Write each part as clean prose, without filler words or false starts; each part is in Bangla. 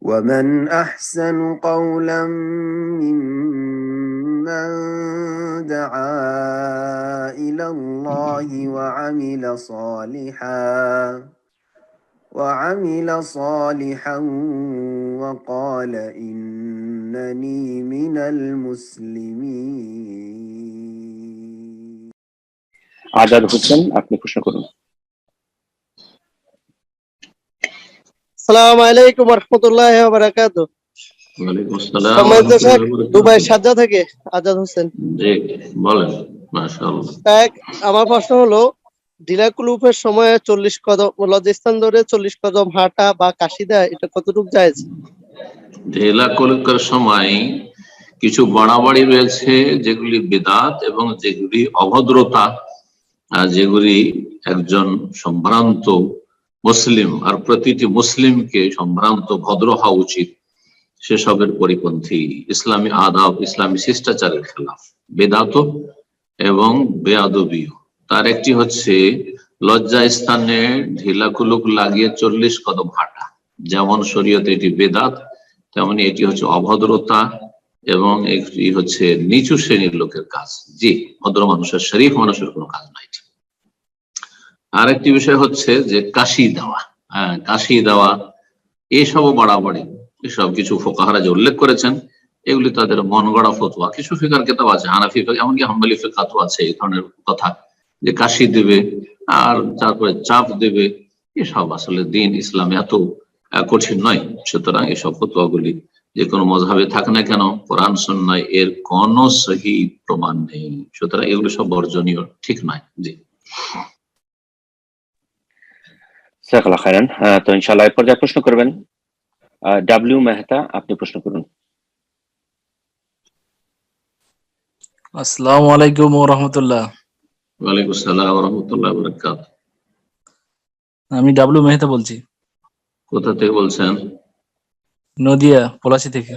ومن أحسن قولا ممن دعا إلى الله وعمل صالحا وقال إنني من المسلمين. আজাদ হোসেন, আপনি প্রশ্ন করুন। আসসালামু আলাইকুম ওয়া রাহমাতুল্লাহি ওয়া বারাকাতুহু। ওয়ালাইকুম আসসালাম। সম্মানিত শেখ, দুবাই শারজা থেকে আজাদ হোসেন। জি বলেন। মাশাআল্লাহ। আমার প্রশ্ন হলো, ঢিলাকুলুফের সময় 40 কদম লজ্জাস্থান ধরে 40 কদম হাঁটা বা কাশি দেয়, এটা কতটুকু জায়েজ? ঢিলাকুলুফের সময় কিছু বাড়াবাড়ি রয়েছে যেগুলি বিদআত এবং যেগুলি অভদ্রতা, যেগুলি একজন সম্ভ্রান্ত মুসলিম আর প্রতিটি মুসলিমকে সম্ভ্রান্ত ভদ্র হওয়া উচিত, সেসবের পরিপন্থী, ইসলামী আদাব, ইসলামী শিষ্টাচারের খেলাফ, বেদাত এবং বেয়াদবিও। তার একটি হচ্ছে লজ্জা স্থানে ঢিলাকুলুক লাগিয়ে 40 কদম হাঁটা, যেমন শরীয়তে এটি বেদাত, তেমনি এটি হচ্ছে অভদ্রতা এবং এটি হচ্ছে নিচু শ্রেণীর লোকের কাজ। জি, ভদ্র মানুষের, শরীফ মানুষের কোনো কাজ নাই। আরেকটি বিষয় হচ্ছে যে কাশি দেওয়া, কাশি দেওয়া এইসব বাড়াবাড়ি, এসব কিছু ফুকাহারা যে উল্লেখ করেছেন এগুলি তাদের মন গড়া ফতোয়া। কিছু ফিকার কিতাব আছে, হানাফি ফিকহ, এমনকি হাম্বলি ফিকহাও আছে এই ধরনের কথা, যে কাশি দেবে আর তারপরে চাপ দেবে, এসব আসলে দিন ইসলামে এত কঠিন নয়। সুতরাং এসব ফতোয়াগুলি যে কোনো মযহাবে থাক না কেন, কোরআন সুন্নাহ এর কোন সহি প্রমাণ নেই, সুতরাং এগুলো সব বর্জনীয়, ঠিক নয়। জি, জাযাকাল্লাহু খাইরান। তো ইনশাআল্লাহ এরপর যা প্রশ্ন করবেন ডব্লিউ মেহতা, আপনি প্রশ্ন করুন। আসসালামু আলাইকুম ওয়া রাহমাতুল্লাহ। ওয়ালাইকুম আসসালাম ওয়া রাহমাতুল্লাহি ওয়া বারাকাতুহু। আমি ডব্লিউ মেহতা বলছি। কোথা থেকে বলছেন? নদিয়া পলাশী থেকে।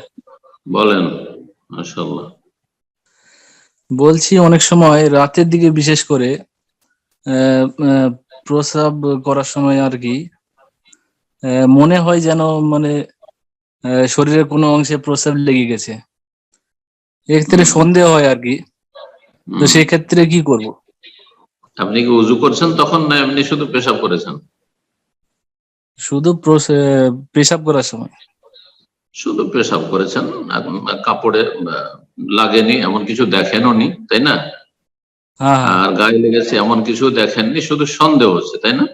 বলেন। মাশাআল্লাহ। বলছি, অনেক সময় রাতের দিকে বিশেষ করে প্রস্রাব করার সময় আর কি মনে হয় যেন মানে শরীরের কোনো অংশে প্রস্রাব লেগে গেছে, এক্ষেত্রে সন্দেহ হয় আর কি। তো সেই ক্ষেত্রে কি করব? আপনি কি ওযু করছেন তখন, না এমনি শুধু পেশাব করেছেন? শুধু পেশাব করার সময়। শুধু পেশাব করেছেন, কাপড়ে লাগেনি এমন কিছু দেখেননি, তাই না? আর গায়ে লেগেছে এমন কিছু দেখেননি, শুধু সন্দেহ হচ্ছে, তাই না?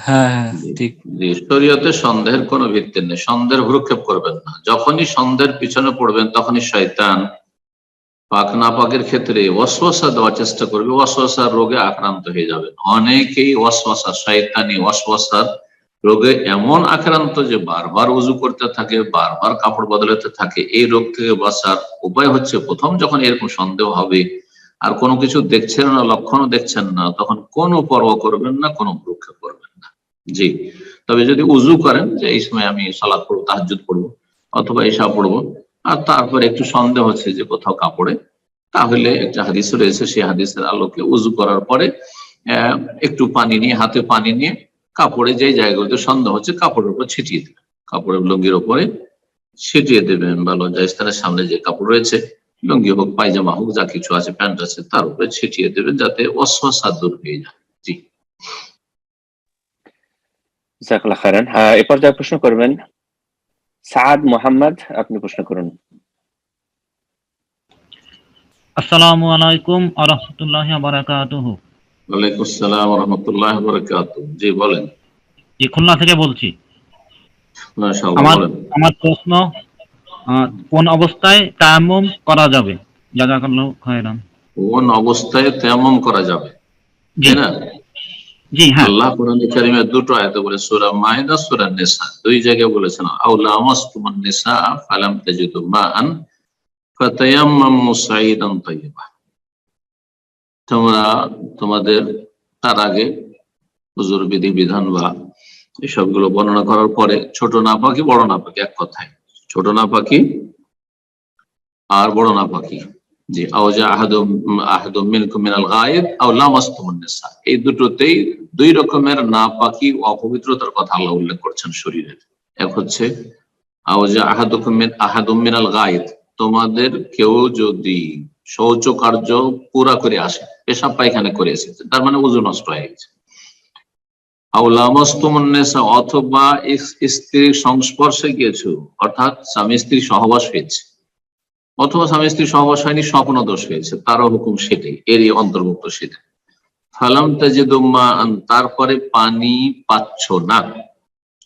হ্যাঁ, ঠিক। শরীয়তে সন্দেহের কোনো ভিত্তি নেই, সন্দেহের ভ্রুক্ষেপ করবেন না। যখনই সন্দেহের পিছনে পড়বেন তখনই শয়তান পাক না পাকের ক্ষেত্রে ওয়াসওয়াসা দেওয়ার চেষ্টা করবে, ওয়াসওয়াসার রোগে আক্রান্ত হয়ে যাবেন। অনেকেই ওয়াসওয়াসা, শয়তানি ওয়াসওয়াসার রোগে এমন আক্রান্ত যে বারবার ওযু করতে থাকে, বারবার কাপড় বদলাতে থাকে। এই রোগ থেকে বাঁচার উপায় হচ্ছে, প্রথম যখন এরকম সন্দেহ হবে আর কোনো কিছু দেখছেন না, লক্ষণও দেখছেন না, তখন কোনো পরোয়া করবেন না, কোনো ভ্রুক্ষেপ করবেন না। জি, তবে যদি উযু করেন যে এই সময় আমি সালাত পড়বো, তাহাজ্জুদ পড়বো অথবা ইশা পড়বো, আর তারপরে একটু সন্দেহ হচ্ছে যে কোথাও কাপড়ে, তাহলে একটা হাদিস রয়েছে, সেই হাদিসের আলোকে উযু করার পরে একটু পানি নিয়ে, হাতে পানি নিয়ে কাপড়ে যে জায়গাগুলোতে সন্দেহ হচ্ছে কাপড়ের উপর ছিটিয়ে দেবেন, কাপড়ের লুঙ্গির উপরে ছিটিয়ে দেবেন, বা লজ্জাস্থানের সামনে যে কাপড় রয়েছে, লুঙ্গি হোক, পায়জামা হোক, যা কিছু আছে, প্যান্ট আছে, তার উপরে ছিটিয়ে দেবেন যাতে ওয়াসওয়াসা দূর হয়ে যায়। জি, জাযাকাল্লাহু খাইরান। এরপর যা প্রশ্ন করবেন সাদ মোহাম্মদ, আপনি প্রশ্ন করুন। আসসালামু আলাইকুম ওয়া রাহমাতুল্লাহি ওয়া বারাকাতুহু। ওয়ালাইকুম আসসালাম ওয়া রাহমাতুল্লাহি ওয়া বারাকাতুহু। জি বলেন। জি, খুলনা থেকে বলছি। মাশাআল্লাহ, বলেন। আমার প্রশ্ন, কোন অবস্থায় তায়াম্মুম করা যাবে? জাযাকাল্লাহু খাইরান। কোন অবস্থায় তায়াম্মুম করা যাবে, তাই না? জি হ্যাঁ। আল্লাহ কোরআনে কারিমে দুটো আয়াতে বলে, সূরা মাইদা, সূরা নিসা, দুই জায়গায় বলেছেন আও লামাসতুমুন নিসা ফালাম তাজিদু মাআন ফাতায়াম্মামু সাঈদান তাইয়্যিবা। তোমরা তোমাদের তার আগে হুজুর বিধি বিধান বা এসবগুলো বর্ণনা করার পরে ছোট নাপাকি বড় নাপাকি, এক কথায় ছোট নাপাকি আর বড় নাপাকি, জি, আওজা আহাদুম মিনকুম মিনাল গায়েব আও লামাসতুমুন নিসা, এই দুটোতেই দুই রকমের নাপাকি ও অপবিত্রতার কথা আল্লাহ উল্লেখ করছেন শরীরের। এক হচ্ছে আহাদুম মিনাল গায়েত, তোমাদের কেউ যদি শৌচ কার্য পুরা করে আসে, পেশাব পায়খানা করে এসেছে, তার মানে ওযু নষ্ট হয়ে গেছে। অথবা স্ত্রীর সংস্পর্শে গিয়েছো, অর্থাৎ স্বামী স্ত্রী সহবাস হয়েছে, অথবা স্বামী স্ত্রী সহবাস হয়নি, স্বপ্ন দোষ হয়েছে, তারও হুকুম সেটাই, এরই অন্তর্ভুক্ত সেটা। ফালাম তাজিদু মাআন, তারপরে পানি পাচ্ছ না,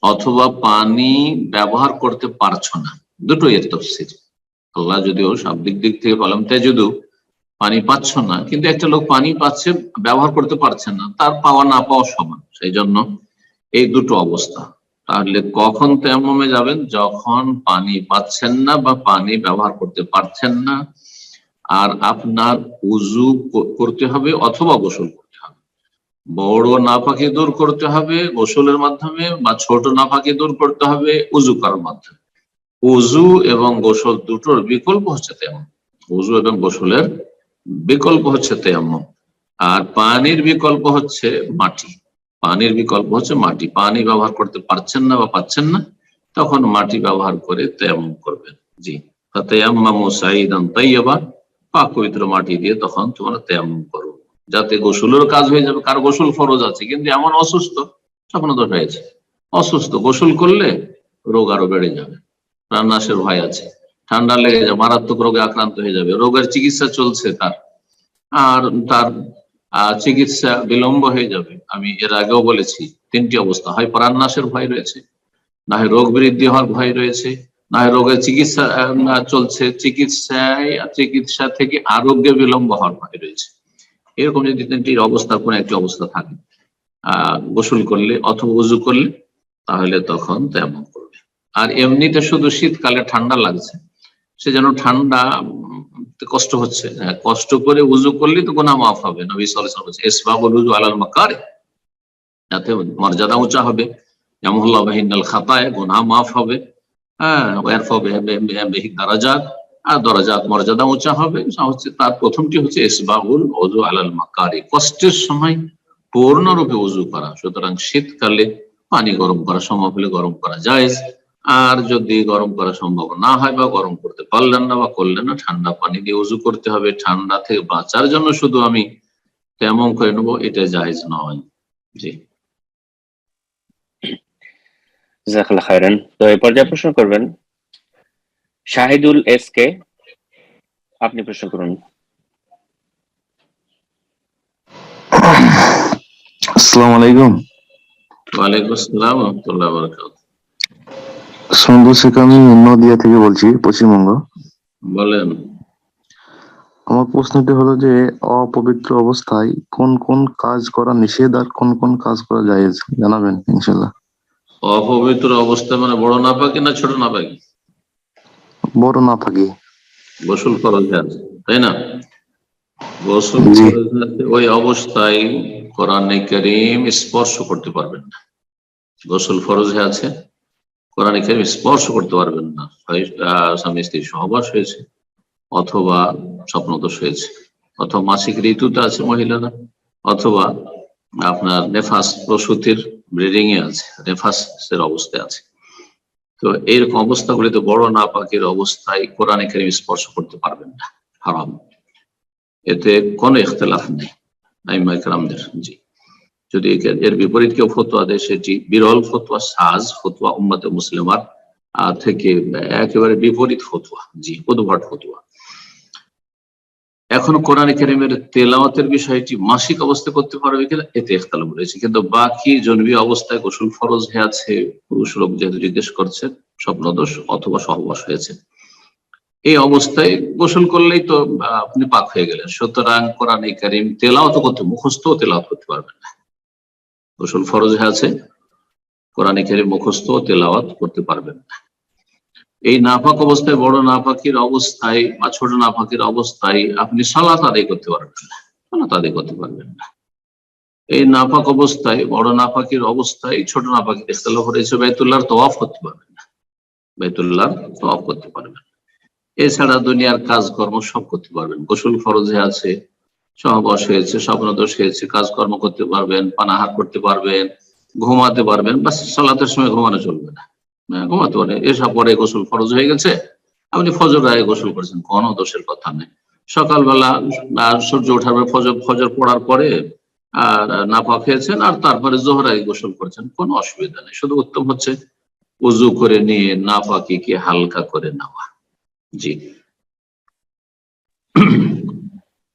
অথবা পানি ব্যবহার করতে পারছো না, দুটোই এর তাফসীর। আল্লাহ যদিও শাব্দিক দিক থেকে ফালাম তাজিদু পানি পাচ্ছ না, কিন্তু একটা লোক পানি পাচ্ছে, ব্যবহার করতে পারছে না, তার পাওয়া না পাওয়া সমান। সেই জন্য এই দুটো অবস্থা। তাহলে কখন তায়াম্মুমে যাবেন? যখন পানি পাচ্ছেন না বা পানি ব্যবহার করতে পারছেন না, আর আপনার উযু করতে হবে অথবা গোসল করতে হবে। বড় নাপাকি দূর করতে হবে গোসলের মাধ্যমে, বা ছোট নাপাকি দূর করতে হবে উযু করার মাধ্যমে। উযু এবং গোসল দুটোর বিকল্প হচ্ছে তায়াম্মুম। উযু এবং গোসলের বিকল্প হচ্ছে তায়াম্মুম। আর পানির বিকল্প হচ্ছে মাটি। পানির বিকল্প হচ্ছে মাটি। পানি ব্যবহার করতে পারছেন না বা পাচ্ছেন না, তখন মাটি ব্যবহার করে তায়াম্মুম করবেন। জি, ফাতায়াম্মামু সাঈদান তাইয়্যিবা, পাক পবিত্র মাটি দিয়ে তখন তোমরা তায়াম্মুম করো, যাতে গোসলের কাজ হয়ে যাবে। কার গোসল ফরজ আছে কিন্তু এমন অসুস্থ, স্বপ্নদোষ হয়েছে, অসুস্থ, গোসল করলে রোগ আরো বেড়ে যাবে, প্রাণনাশের ভয় আছে, ঠান্ডা লেগে যাবে, মারাত্মক রোগে আক্রান্ত হয়ে যাবে, রোগের চিকিৎসা চলছে তার, আর তার চিকিৎসা বিলম্ব হয়ে যাবে। আমি এর আগেও বলেছি তিনটি অবস্থা: হয় প্রাণনাশের ভয় রয়েছে, না হয় রোগ বৃদ্ধি হওয়ার ভয় রয়েছে, না হয় রোগের চিকিৎসা চলছে, চিকিৎসা থেকে আরোগ্যে বিলম্ব হওয়ার ভয় রয়েছে। এরকম যদি তিনটির অবস্থার কোন একটি অবস্থা থাকে, গোসল করলে অথবা উযু করলে, তাহলে তখন তেমন করবে। আর এমনিতে শুধু শীতকালে ঠান্ডা লাগছে, সে যেন ঠান্ডা কষ্ট হচ্ছে, কষ্ট করে উযু করলে তো গুনাহ মাফ হবে। নবী সাল্লাল্লাহু আলাইহি ওয়াসাল্লাম বলেছেন ইসবাগুল উযু আলাল মাকারি, যাতে মর্যাদা উঁচা হবে, ইয়ামহুল্লাহু বিহিল খাতায়া, গুনাহ মাফ হবে, ওয়ারফা বিহি দারাজাত, আর দরাজাত মর্যাদা উঁচা হবে। হচ্ছে তার প্রথমটি হচ্ছে ইসবাগুল উযু আলাল মাকারি, কষ্টের সময় পূর্ণরূপে উযু করা। সুতরাং শীতকালে পানি গরম করা সম্ভব হলে গরম করা জায়েজ, আর যদি গরম করা সম্ভব না হয় বা গরম করতে পারলেন না বা করলেন না, ঠান্ডা পানি দিয়ে উযু করতে হবে। ঠান্ডা থেকে বাঁচার জন্য শুধু আমি তেমন করে নেবো, এটা জায়েজ নয়। জি, জাযাকাল্লাহু খাইরান। তো এই পর্যায়ে প্রশ্ন করবেন শাহিদুল এস কে, আপনি প্রশ্ন করুন। আসসালামু আলাইকুম। ওয়ালাইকুম আসসালাম ওয়া রাহমাতুল্লাহি ওয়া বারাকাতুহু। সন্ধ্যা শেখ, আমি নদিয়া থেকে বলছি, পশ্চিমবঙ্গ। বলেন। আমার প্রশ্নটি হলো যে অপবিত্র অবস্থায় কোন কোন কাজ করা নিষেধ আর কোন কোন কাজ করা জায়েজ, জানাবেন ইনশাআল্লাহ। অপবিত্র অবস্থা মানে বড় নাপাকি না ছোট নাপাকি? বড় নাপাকি। গোসল ফরজ আছে, তাই না? গোসল জি। ফরজ আছে, ওই অবস্থায় কোরআনে কারীম স্পর্শ করতে পারবেন না। গোসল ফরজ আছে, কোরআনে কারীম স্পর্শ করতে পারবেন না। হয় স্বামী স্ত্রী সহবাস হয়েছে, অথবা স্বপ্নদোষ হয়েছে, অথবা মাসিক ঋতুতে আছে মহিলারা, অথবা আপনার নেফাস, প্রসূতির ব্লিডিং এ আছে, নেফাসের অবস্থায় আছে। তো এইরকম অবস্থাগুলিতে বড় নাপাকের অবস্থায় কোরআনে কারীম স্পর্শ করতে পারবেন না, হারাম। এতে কোনো ইখতিলাফ নেই আইম্মা ইকরামদের। জি, যদি এর বিপরীত কেউ ফতোয়া দেয়, সেটি বিরল ফতোয়া, সাজ ফতোয়া, উম্মতে মুসলিমার থেকে একেবারে বিপরীত ফতোয়া। জি, উদ্ভট ফতোয়া। এখন কোরআনে কারীমের তেলাওয়াতের বিষয়টি মাসিক অবস্থায় করতে পারবে কিনা, এতে ইখতিলাফ রয়েছে। কিন্তু বাকি জনবি অবস্থায় গোসল ফরজ হয়ে আছে, পুরুষ লোক যেহেতু জিজ্ঞেস করছে, স্বপ্নদোষ অথবা সহবাস হয়েছে, এই অবস্থায় গোসল করলেই তো আপনি পাক হয়ে গেলেন। সুতরাং কোরআনে কারীম তেলাওয়াত করতে, মুখস্থ তেলাওয়াত করতে পারবেন না। গোসল ফরজ হয়ে আছে, কোরআনে কারীম মুখস্থ তেলাওয়াত করতে পারবেন না। এই নাপাক অবস্থায়, বড় নাপাকির অবস্থায় বা ছোট নাপাকির অবস্থায় আপনি সালাত আদায় করতে পারবেন না, সালাত আদায় করতে পারবেন না। এই নাপাক অবস্থায়, বড় নাপাকির অবস্থায়, ছোট নাপাকির ইখতিলাফ রয়েছে, বাইতুল্লাহর তওয়াফ করতে পারবেন না, বাইতুল্লাহর তওয়াফ করতে পারবেন। এছাড়া দুনিয়ার কাজকর্ম সব করতে পারবেন। গোসল ফরজে আছে, সহবাস হয়েছে, স্বপ্নদোষ হয়েছে, কাজকর্ম করতে পারবেন, পানাহার করতে পারবেন, ঘুমাতে পারবেন, বাস সালাতের সময় ঘুমানো চলবে না। ঘুমাতে পারে, এসব পরে গোসল ফরজ হয়ে গেছে, আপনি ফজর আগে গোসল করেছেন, কোনো দোষের কথা নেই। সকালবেলা সূর্য ওঠার পরে ফজর পড়ার পরে আর নাপাক হয়েছেন, আর তারপরে জোহর আগে গোসল করেছেন, কোনো অসুবিধা নেই। শুধু উত্তম হচ্ছে উজু করে নিয়ে নাপাকিকে হালকা করে নেওয়া। জি,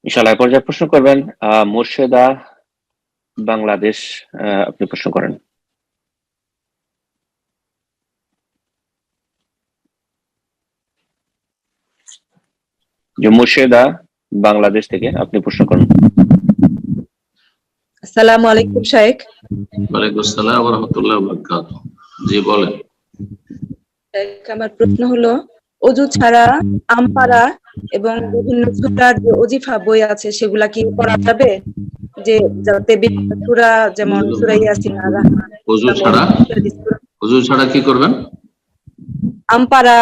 ইনশাআল্লাহ পর্যায়ে প্রশ্ন করবেন মুর্শেদা, বাংলাদেশ। আপনি প্রশ্ন করেন। যে মুর্শেদা, বাংলাদেশ থেকে আপনি প্রশ্ন করেন। আসসালামু আলাইকুম শাইখ। ওয়ালাইকুম আসসালাম ওয়া রাহমাতুল্লাহি ওয়া বারাকাতুহু। জি বলেন। আমার প্রশ্ন হলো, অজু ছাড়া আমপারা এবং বিভিন্ন সূরার যে ওজিফা বই আছে সেগুলা কি পড়া যাবে? যে যাতে বিভিন্ন সূরা, যেমন সূরা ইয়াসিন, আর রহমান, ওযু ছাড়া কি করবেন? আমপারা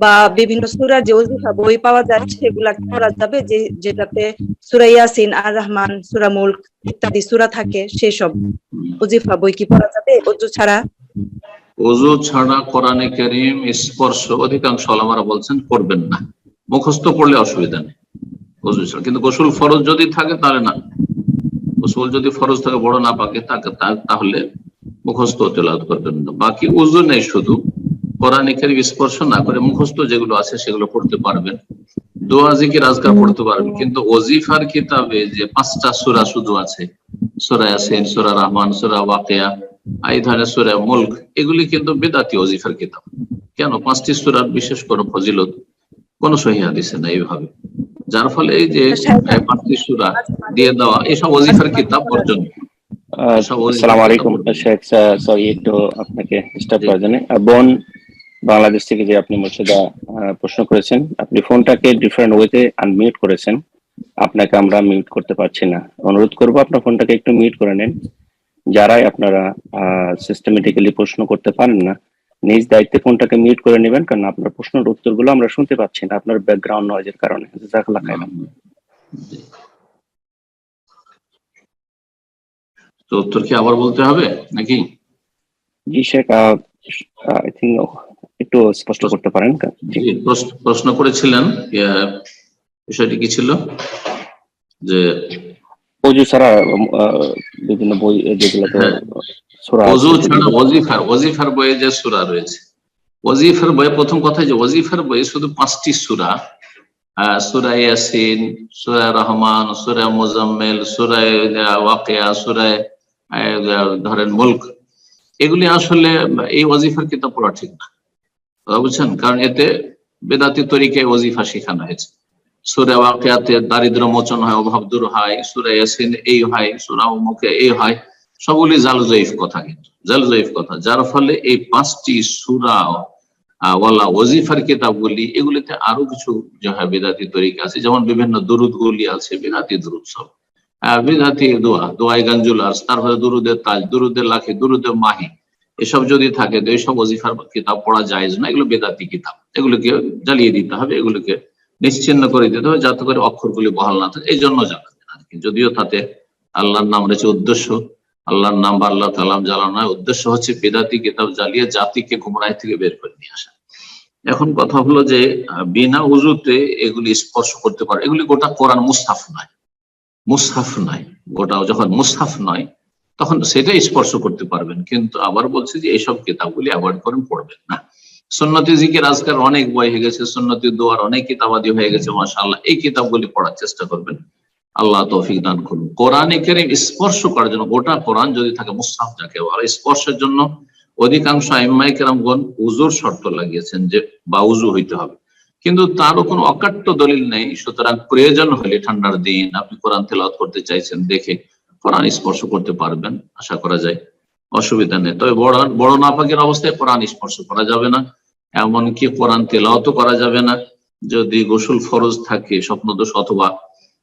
বা বিভিন্ন সূরার যে ওজিফা বই পাওয়া যায় সেগুলা কি পড়া যাবে, যে যেটাতে সূরা ইয়াসিন, আর রহমান, সূরা মুলক ইত্যাদি সূরা থাকে, সেসব ওজিফা বই কি পড়া যাবে অজু ছাড়া? ওযু ছাড়া কোরআনে কারীম স্পর্শ অধিকাংশ ওলামারা বলছেন করবেন না, মুখস্থ পড়লে অসুবিধা নেই ওযু ছাড়া। কিন্তু গোসল ফরজ যদি থাকে তাহলে না, গোসল যদি ফরজ থাকে বড় না পাকে তাহলে মুখস্থ তেলাওয়াত করবেন না। বাকি ওযু নেই, শুধু কোরআনে কারীম স্পর্শ না করে মুখস্থ যেগুলো আছে সেগুলো পড়তে পারবেন, দোয়া জিকির আজকার পড়তে পারবেন। কিন্তু ওজিফার কিতাবে যে 5টা সূরা শুধু আছে, সূরা ইয়াসিন, সূরা রহমান, সূরা ওয়াকিয়া, এই ধরনের সূরা মুলক, এগুলি কিন্তু বিদআতি ওজিফার কিতাব। কেন? 5টি সূরার বিশেষ কোনো ফজিলত কোন সহিহ হাদিসে নাই এইভাবে, যার ফলে এই যে 5টি সূরা দিয়ে দেওয়া এসব ওজিফার কিতাব বর্জন। আসসালামু আলাইকুম শেখ, সরি একটু আপনাকে ডিস্টার্ব করার জন্য। বোন বাংলাদেশ থেকে যে আপনি মুর্শেদা প্রশ্ন করেছেন, আপনি ফোনটাকে ডিফারেন্ট ওয়েতে আনমিউট করেছেন, আপনাকে আমরা মিউট করতে পারছি না। অনুরোধ করবো আপনার ফোনটাকে একটু মিউট করে নেন। যারাই আপনারা সিস্টেমেটিক্যালি প্রশ্ন করতে পারেন না, নিজ দায়িত্বে ফোনটাকে মিউট করে নেবেন, কারণ আপনার প্রশ্নের উত্তরগুলো আমরা শুনতে পাচ্ছি না আপনার ব্যাকগ্রাউন্ড নয়েজের কারণে। জাযাকাল্লাহ খাইরান। তো উত্তর কি আবার বলতে হবে নাকি? জি শেখ, আই থিংক একটু স্পষ্ট করতে পারেন। জি, প্রশ্ন করেছিলেন, বিষয়টি কি ছিল? যে ওযু ছাড়া বিভিন্ন বই যেগুলোতে সূরা আছে, ওযু ছাড়া ওজিফার বইয়ে যে সূরা রয়েছে, ওজিফার বইয়ে প্রথম কথা যে ওজিফার বইয়ে শুধু 5টি সূরা, সূরা ইয়াসিন, সূরা রহমান, সূরা মুজাম্মিল, সূরা ওয়াকিয়া, সূরা ধরেন মুলক, এগুলি আসলে এই ওজিফার কিতাব পড়া ঠিক না, বুঝছেন? কারণ এতে বেদাতি তরিকায় ওজিফা শেখানো হয়েছে। সূরা ওয়াকিয়াতে দারিদ্র মোচন হয়, অভাব দূর হয়, সূরা ইয়াসিন এই হয়, সূরা মুলকে এই হয়, সবগুলি জালজয়ীফ কথা, কিন্তু জালজয়ীফ কথা। যার ফলে এই 5টি সূরা ওয়ালা ওজিফার কিতাবগুলি, এগুলিতে আরো কিছু বেদাতি তরিকা আছে, যেমন বিভিন্ন দুরুদ গুলি আছে, বেদাতি দুরুদ, সব বিদাতি দোয়াই গাঞ্জুলাস, তারপরে দুরুদের তাজ, দুরুদের লাখি, দুরুদের মাহি, এসব যদি থাকে তো এইসব ওজিফার কিতাব পড়া জায়েজ না, এগুলো বেদাতি কিতাব, এগুলোকে জ্বালিয়ে দিতে হবে, এগুলোকে নিশ্চিহ্ন করে দিতে হবে, যাতে করে অক্ষরগুলি বহাল না থাকে, এই জন্য জ্বালাবেন আর কি। যদিও তাতে আল্লাহর নাম রয়েছে উদ্দেশ্য, আল্লাহর নাম বা আল্লাহ তাআলার জ্বালানো নয়, উদ্দেশ্য হচ্ছে বেদাতি কিতাব জ্বালিয়ে জাতিকে গুমরাহি থেকে বের করে নিয়ে আসা। এখন কথা হলো যে বিনা উযুতে এগুলি স্পর্শ করতে পারে, এগুলি গোটা কোরআন মুসহাফ নয়, মুসহাফ নয়, গোটা যখন মুসহাফ নয় তখন সেটা স্পর্শ করতে পারবেন। কিন্তু আবার বলছি যে এইসব কিতাবগুলি অ্যাভয়েড করেন, পড়বেন না। সুন্নতি জিকির আজকাল অনেক বই হয়ে গেছে, সুন্নতি দোয়ার অনেক কিতাবাদি হয়ে গেছে, মাশাআল্লাহ, এই কিতাবগুলি পড়ার চেষ্টা করবেন, আল্লাহ তৌফিক দান করুন। কোরআনে কারীম স্পর্শ করার জন্য, গোটা কোরআন যদি থাকে মুসহাফ যাকে বলে, স্পর্শের জন্য অধিকাংশ আইম্মায়ে কেরামগণ উযুর শর্ত লাগিয়েছেন, যে বা উযু হইতে হবে, কিন্তু তারও কোনো অকাট্য দলিল নেই। সুতরাং প্রয়োজন হলে ঠান্ডার দিন আপনি কোরআন তেলাওয়াত করতে চাইছেন, দেখে কোরআন স্পর্শ করতে পারবেন, আশা করা যায়, অসুবিধা নেই। তবে বড় নাপাকের অবস্থায় কোরআন স্পর্শ করা যাবে না, এমনকি কোরআন তেলাওয়াতও করা যাবে না যদি গোসল ফরজ থাকে, স্বপ্নদোষ অথবা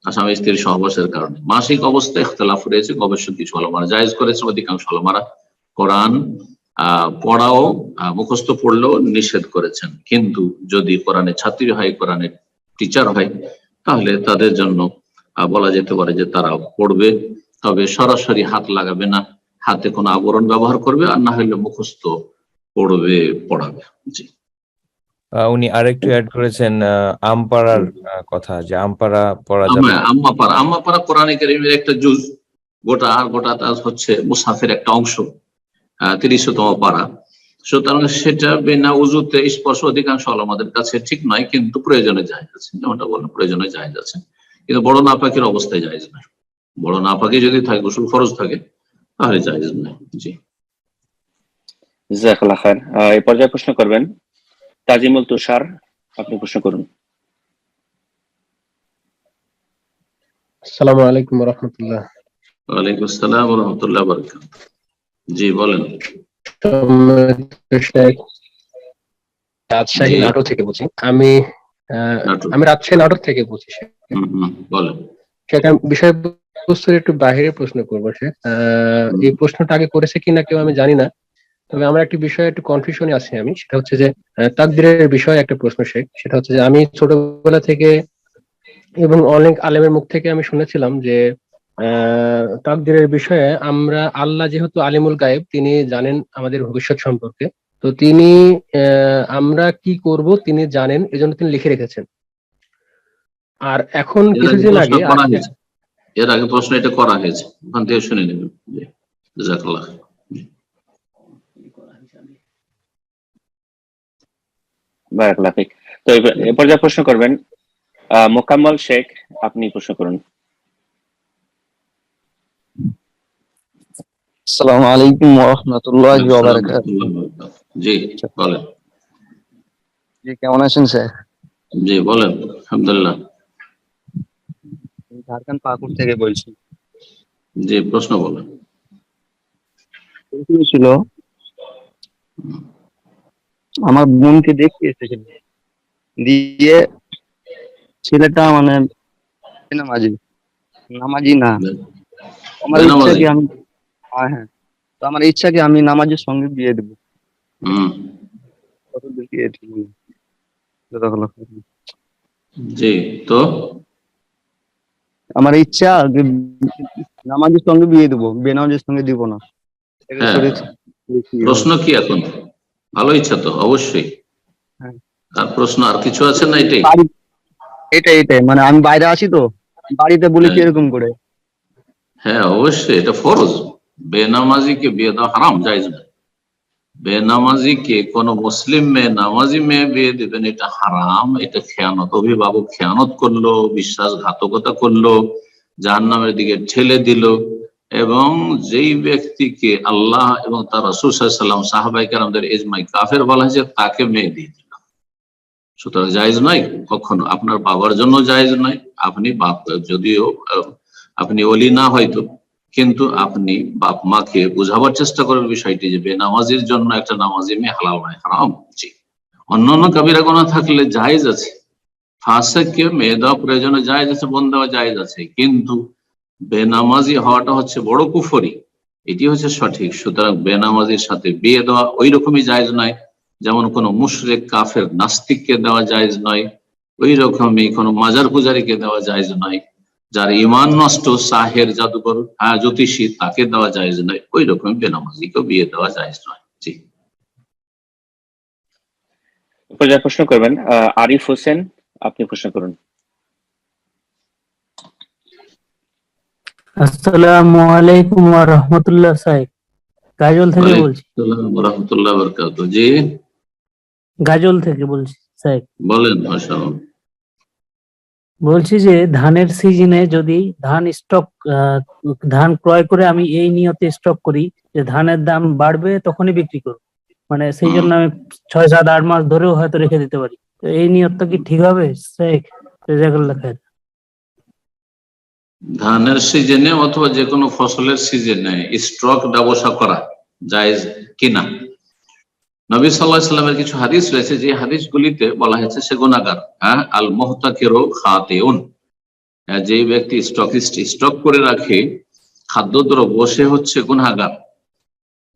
স্বামী স্ত্রীর সহবাসের কারণে। মাসিক অবস্থায় ইখতিলাফ রয়েছে, গবেষক কিছু ওলামারা জায়েজ করেছে, অধিকাংশ ওলামারা কোরআন পড়াও মুখস্থ পড়লেও নিষেধ করেছেন। কিন্তু যদি কোরআনের ছাত্রী হয়, কোরআনের টিচার হয়, তাহলে তাদের জন্য বলা যেতে পারে যে তারা পড়বে, তবে সরাসরি হাত লাগাবে না, হাতে কোনো আবরণ ব্যবহার করবে, আর না হলে মুখস্থ পড়বে, পড়াবে। জি, উনি আরেকটু অ্যাড করেছেন আমপাড়ার কথা, যে আমপাড়া পড়া যাবে। আম্মাপাড়া কোরআনে কারীমের একটা জুজ, গোটা হচ্ছে মুসাফের একটা অংশ, ৩০তম পারা। সুতরাং সেটা বিনা উজুতে স্পর্শ অধিকাংশ আমাদের কাছে ঠিক নয়, কিন্তু প্রয়োজনে জায়েজ আছে, যেমনটা বললাম প্রয়োজনে জায়েজ আছে, কিন্তু বড় নাপাকের অবস্থায় জায়েজ নয়। বড় নাপাকি যদি থাকে, গোসল ফরজ থাকে, তাহলে জায়েজ নয়। জি, জাযাকাল্লাহ খায়ের। এই পর্যায়ে প্রশ্ন করবেন তাজিমুল তুষার, আপনি প্রশ্ন করুন। আসসালামু আলাইকুম ওয়া রাহমাতুল্লাহ। ওয়ালাইকুম আসসালাম ওয়া রাহমাতুল্লাহি ওয়া বারাকাতুহু। জি, বলেন। রাজশাহী জি। নাটোর থেকে বলছি আমি। নাটোর। আমি রাজশাহী নাটোর থেকে বলছি। বলেন। সেটা বিষয়বস্তুর একটু বাইরে প্রশ্ন করবো স্যার। এই প্রশ্নটা আগে করেছে কিনা কেউ আমি জানি না, তবে আমার একটি বিষয়ে একটু কনফিউশনে আছি আমি। সেটা হচ্ছে যে তাকদীরের বিষয়ে একটা প্রশ্ন শেখ। সেটা হচ্ছে যে আমি ছোটবেলা থেকে এবং অনেক আলেমের মুখ থেকে আমি শুনেছিলাম যে তাকদীরের বিষয়ে আমরা, আল্লাহ যেহেতু আলিমুল গায়েব, তিনি জানেন আমাদের ভবিষ্যৎ সম্পর্কে, তো তিনি আমরা কি করব তিনি জানেন, এজন্য তিনি লিখে রেখেছেন। আর এখন কিছুদিন আগে এর আগে প্রশ্ন এটা করা হয়েছে, ওখান থেকে শুনে নেবেন। জি, জাযাকাল্লাহ। বারাকাল্লাহ ফিক। তো এই পর্যায়ে প্রশ্ন করবেন মোকাম্মল শেখ, আপনি প্রশ্ন করুন। আসসালামু আলাইকুম ওয়া রাহমাতুল্লাহি ওয়া বারাকাতুহু। জি, বলেন। জি, কেমন আছেন স্যার? জি, বলেন। আলহামদুলিল্লাহ। ঝাড়খণ্ড পাকুড় থেকে বলছি। জি, প্রশ্ন বলেন। ছিল আমার বোনকে দেখতে এসেছিল, দিয়ে ছেলেটা মানে নামাজি না। আমার ইচ্ছা কি আমি, হ্যাঁ, তো আমার ইচ্ছা কি আমি নামাজের সঙ্গে বিয়ে দেবো। জি, তো আমার ইচ্ছা নামাজের সঙ্গে বিয়ে দেবো, বেনামাজের সঙ্গে দিব না। প্রশ্ন কি এখন? ভালো ইচ্ছা তো অবশ্যই। আর প্রশ্ন আর কিছু আছে না? এটাই মানে আমি বাইরে আছি তো, বাড়িতে বলি কি এরকম করে। হ্যাঁ, অবশ্যই এটা ফরজ। বেনামাজিকে বিয়ে দেওয়া হারাম, জায়েজ না। বেনামাজিকে কোন মুসলিম মেয়ে নামাজি মেয়ে বিয়ে দেবেন, এটা হারাম, এটা খেয়ানত। অভিভাবক খেয়ানত করলো, বিশ্বাসঘাতকতা করলো, জাহান্নামের দিকে ঠেলে দিল। এবং যেই ব্যক্তিকে আল্লাহ এবং তার রাসূল সাল্লাল্লাহু আলাইহি ওয়াসাল্লাম সাহাবায়ে কেরামদের ইজমাই কাফের বলা হয়েছে, তাকে মেয়ে দিয়ে দিল। সুতরাং জায়েজ নয় কখনো। আপনার বাবার জন্য জায়েজ নয়। আপনি বাপ, যদিও আপনি ওলি না হয়তো, কিন্তু আপনি বাপ মাকে বোঝাবার চেষ্টা করার বিষয়টি যে বেনামাজির জন্য একটা নামাজি মেয়ে হালাল নয়, হারাম। জি, অন্যান্য কাবিরা গুনাহ থাকলে জায়েজ আছে, ফাসিককে মেয়ে দেওয়া প্রয়োজনে জায়েজ আছে, বোন দেওয়া জায়েজ আছে, কিন্তু বেনামাজি হওয়াটা হচ্ছে বড় কুফরি, এটি হচ্ছে সঠিক। সুতরাং বেনামাজির সাথে বিয়ে দেওয়া ওই রকমই জায়েজ নয়, যেমন কোন মুশরিক কাফের নাস্তিককে দেওয়া জায়েজ নয়, ওই রকমই কোন মাজার পূজারীকে দেওয়া জায়েজ নয়, যার ঈমান নষ্ট, সাহের, জাদুকর, জ্যোতিষী, তাকে দেওয়া জায়েজ নয়, ওই রকম বেনামাজিকেও বিয়ে দেওয়া জায়েজ নয়। জি, পর্যায়ে প্রশ্ন করবেন আরিফ হোসেন, আপনি প্রশ্ন করুন। আসসালামু আলাইকুম ওয়া রাহমাতুল্লাহ। সাহেব গাজল থেকে বলছি। আসসালামু ওয়া রাহমাতুল্লাহি ওয়া বারাকাতুহু। জি, গাজল থেকে বলছি সাহেব। বলেন। মাশাআল্লাহ। বলছি যে ধানের সিজনে যদি ধান ক্রয় করে আমি এই নিয়তে স্টক করি যে ধানের দাম বাড়বে তখনই বিক্রি করব, মানে সেই জন্য আমি 6, 7, 8 মাস ধরেও হয়তো রেখে দিতে পারি, তো এই নিয়তটা কি ঠিক হবে? শেখ জাযাকাল্লাহ খায়ের। ধানের সিজনে অথবা যে কোনো ফসলের সিজনে স্টক ব্যবসা করা জায়েজ কিনা? নবী সাল্লাল্লাহু আলাইহি ওয়াসাল্লামের কিছু হাদিস রয়েছে, যে হাদিসগুলিতে বলা হয়েছে সে গুনাহগার। আল মুহতাকিরু খাতিউন, যে ব্যক্তি স্টক করে রাখে খাদ্যদ্রব্য, সে হচ্ছে গুনাহগার।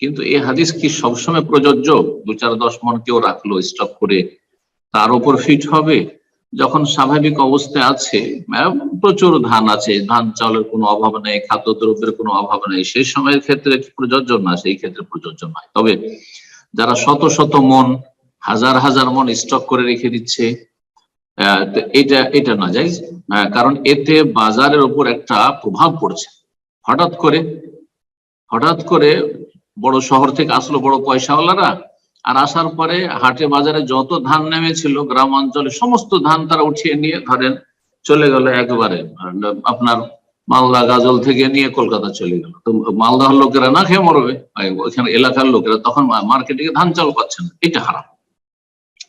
কিন্তু এই হাদিস কি সবসময় প্রযোজ্য? 2, 4, 10 মণ কেউ রাখলো স্টক করে, তার উপর ফিট হবে? যখন স্বাভাবিক অবস্থায় আছে, প্রচুর ধান আছে, ধান চাউলের কোনো অভাব নেই, খাদ্যদ্রব্যের কোনো অভাব নেই, সেই সময়ের ক্ষেত্রে প্রযোজ্য না, সেই ক্ষেত্রে প্রযোজ্য নয়। তবে যারা শত শত মন, হাজার হাজার মন স্টক করে রেখে দিচ্ছে, তো এটা না যায়। কারণ এতে বাজারের উপর একটা প্রভাব পড়ছে। হঠাৎ করে বড় শহর থেকে আসলো বড় পয়সাওয়ালারা, আর আসার পরে হাটে বাজারে যত ধান নেমেছিল গ্রাম অঞ্চলে সমস্ত ধান তারা উঠিয়ে নিয়ে ধরেন চলে গেল একবারে আপনার মালদা গাজল থেকে নিয়ে কলকাতা চলে গেল। তো মালদার লোকেরা না খেয়ে মরবে, ওইখানে এলাকার লোকেরা তখন মার্কেটে ধান চাল পাচ্ছে না। এটা হারাম,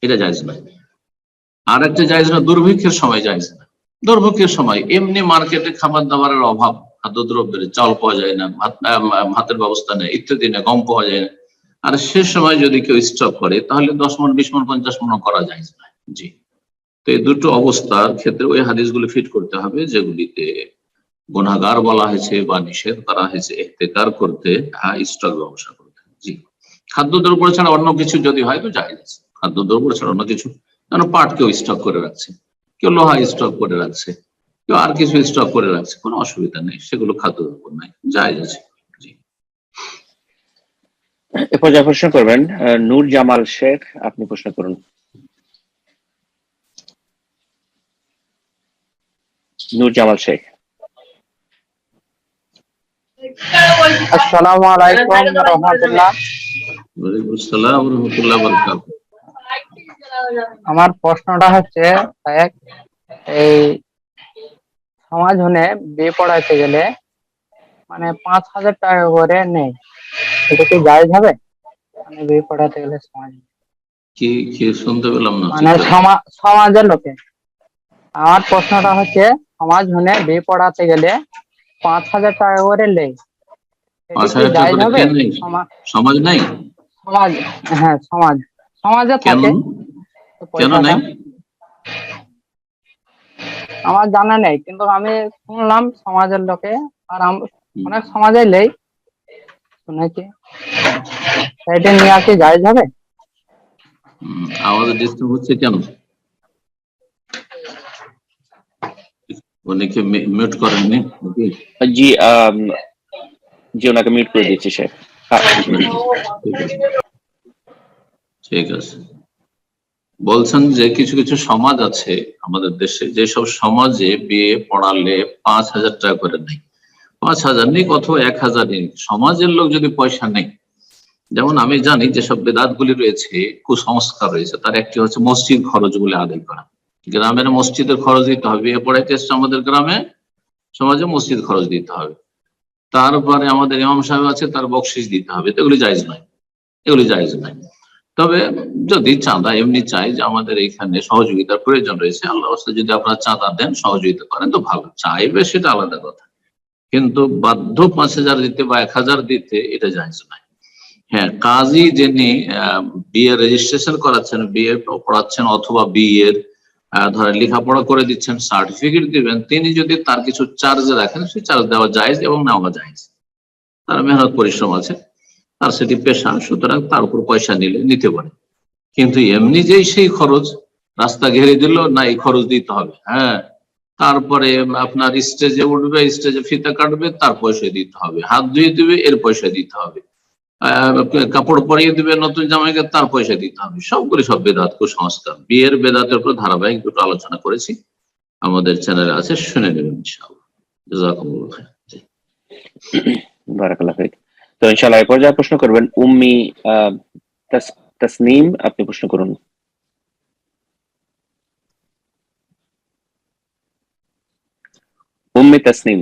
এটা জায়েজ না। আর একটা জায়েজ না, দুর্ভিক্ষের সময় জায়েজ না। দুর্ভিক্ষের সময় এমনি মার্কেটে খাবার দাবারের অভাব, খাদ্যদ্রব্যের চাল পাওয়া যায় না, ভাতের ব্যবস্থা নেই ইত্যাদি না, গম পাওয়া যায় না, আর সে সময় যদি কেউ স্টক করে তাহলে 10 মণ 20 মণ 50 মণ করা যায় না। জি, তো এই দুটো অবস্থার ক্ষেত্রে ওই হাদিসগুলো ফিট করতে হবে যেগুলিতে গুনাহগার বলা হয়েছে বা নিষেধ করা হয়েছে ইহতেকার করতে, স্টক ব্যবসা করতে। জি, খাদ্যদ্রব্য ছাড়া অন্য কিছু যদি হয় তো জায়েজ আছে। খাদ্যদ্রব্য ছাড়া অন্য কিছু, যেন পাট কেউ স্টক করে রাখছে, কেউ লোহা স্টক করে রাখছে, কেউ আর কিছু স্টক করে রাখছে, কোনো অসুবিধা নেই, সেগুলো খাদ্যদ্রব্য নাই, জায়েজ আছে। এরপর যা প্রশ্ন করবেন নূর জামাল শেখ, আপনি প্রশ্ন করুন। নূর জামাল শেখ। আসসালামু আলাইকুম রাহমাতুল্লাহ। ওয়ালাইকুম আসসালাম ওয়া রাহমাতুল্লাহি ওয়া বারাকাতুহু। আমার প্রশ্নটা হচ্ছে, এই সমাজ হনে বিয়ে পড়াইতে গেলে মানে 5,000 টাকা করে নেয়, এটা কি জায়েজ হবে? মানে বিয়ে পড়াতে গেলে সমাজ, কি শুনতে পেলাম না, মানে সমাজের লোকে। আমার প্রশ্নটা হচ্ছে, সমাজ হনে বিয়ে পড়াতে গেলে 5,000 টাকা করে নেয়, এটা কি জায়েজ হবে? সমাজ নাই, সমাজ, হ্যাঁ সমাজে থাকে, কেন নাই আমার জানা নেই, কিন্তু আমি শুনলাম সমাজের লোকে, আর অনেক সমাজে নেই শুনেছি, এটা নিয়ে কি জায়েজ হবে? আওয়াজ ডিস্টার্ব হচ্ছে কেন? উনিকে মিউট করেননি? জি জি, ওনাকে মিউট করে দিচ্ছি শেখ। ঠিক আছে। বলছেন যে কিছু কিছু সমাজ আছে আমাদের দেশে, যেসব সমাজে বিয়ে পড়ালে 5,000 টাকা করে নেই। 5,000 নিক অথবা 1,000 নিক, সমাজের লোক যদি পয়সা নেই, যেমন আমি জানি যেসব বেদাত গুলি রয়েছে, কুসংস্কার রয়েছে, তার একটি হচ্ছে মসজিদ খরচ বলে আদায় করা। গ্রামের মসজিদের খরচ দিতে হবে, বিয়ে পড়াইতে এসছে আমাদের গ্রামে, সমাজে মসজিদ খরচ দিতে হবে। তারপরে আমাদের ইমাম সাহেব আছে, তার বকশিস দিতে হবে। এগুলি জায়েজ নয়, এগুলি জায়েজ নয়। তবে যদি চাঁদা এমনি চাই যে আমাদের এইখানে সহযোগিতার প্রয়োজন রয়েছে, আল্লাহ রাস্তায় যদি আপনারা চাঁদা দেন, সহযোগিতা করেন তো ভালো, চাইবে সেটা আলাদা কথা, কিন্তু বাধ্য 5,000 দিতে বা 1,000 দিতে এটা জায়েজ নয়। হ্যাঁ, কাজী যিনি বিয়ে রেজিস্ট্রেশন করাচ্ছেন, বিয়ে পড়াচ্ছেন অথবা বিয়ের ধরেন লেখাপড়া করে দিচ্ছেন, সার্টিফিকেট দিবেন, তিনি যদি তার কিছু চার্জ রাখেন, সেই চার্জ দেওয়া জায়েজ এবং নেওয়া জায়েজ। তার মেহনত পরিশ্রম আছে, তার সেটি পেশা, সুতরাং তার উপর পয়সা নিতে পারে। কিন্তু এমনি যেই সেই খরচ, রাস্তা ঘেরে দিল না, এই খরচ দিতে হবে, হ্যাঁ, তারপরে আপনার স্টেজে উঠবে, স্টেজে ফিতা কাটবে, তার পয়সা দিতে হবে, হাত ধুয়ে দিবে, এর পয়সা দিতে হবে, কাপড় পরিয়ে দিবে নতুন জামাইকে, তার পয়সা দিতে হবে। সবগুলি সব বেদাত, কুসংস্কার। বিয়ের বেদাতের উপর ধারাবাহিক দুটো আলোচনা করেছি, আমাদের চ্যানেলে আছে, শুনে নেবেন ইনশাআল্লাহ। জাযাকুমুল্লাহ খাইর। বারাকাল্লাহ ফিক। তো ইনশাআল্লাহ এরপর যা প্রশ্ন করবেন উম্মি তাসনিম, আপনি প্রশ্ন করুন। উম্মি তাসনিম,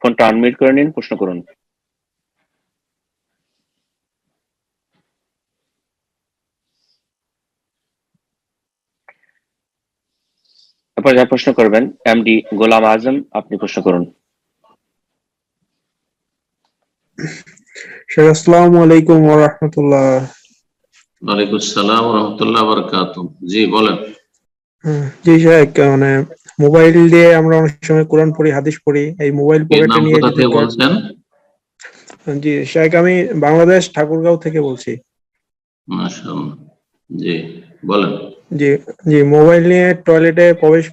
ফোনটা আনমিউট করে নিন, প্রশ্ন করুন। এরপর যা প্রশ্ন করবেন এমডি গোলাম আজম, আপনি প্রশ্ন করুন। আসসালামু আলাইকুম ওয়া রাহমাতুল্লাহ। ওয়ালাইকুম আসসালাম ওয়া রাহমাতুল্লাহি ওয়া বারাকাতুহু। জি বলেন। জি শেখ, মানে মোবাইল দিয়ে আমরা অনেক সময় কোরআন পড়ি, হাদিস পড়ি, এই মোবাইল পকেটে নিয়ে কোথা থেকে বলছেন? জি শেখ, আমি বাংলাদেশ ঠাকুরগাঁও থেকে বলছি। মাশাআল্লাহ, জি বলেন। জি জি, মোবাইল নিয়ে টয়লেটে প্রবেশ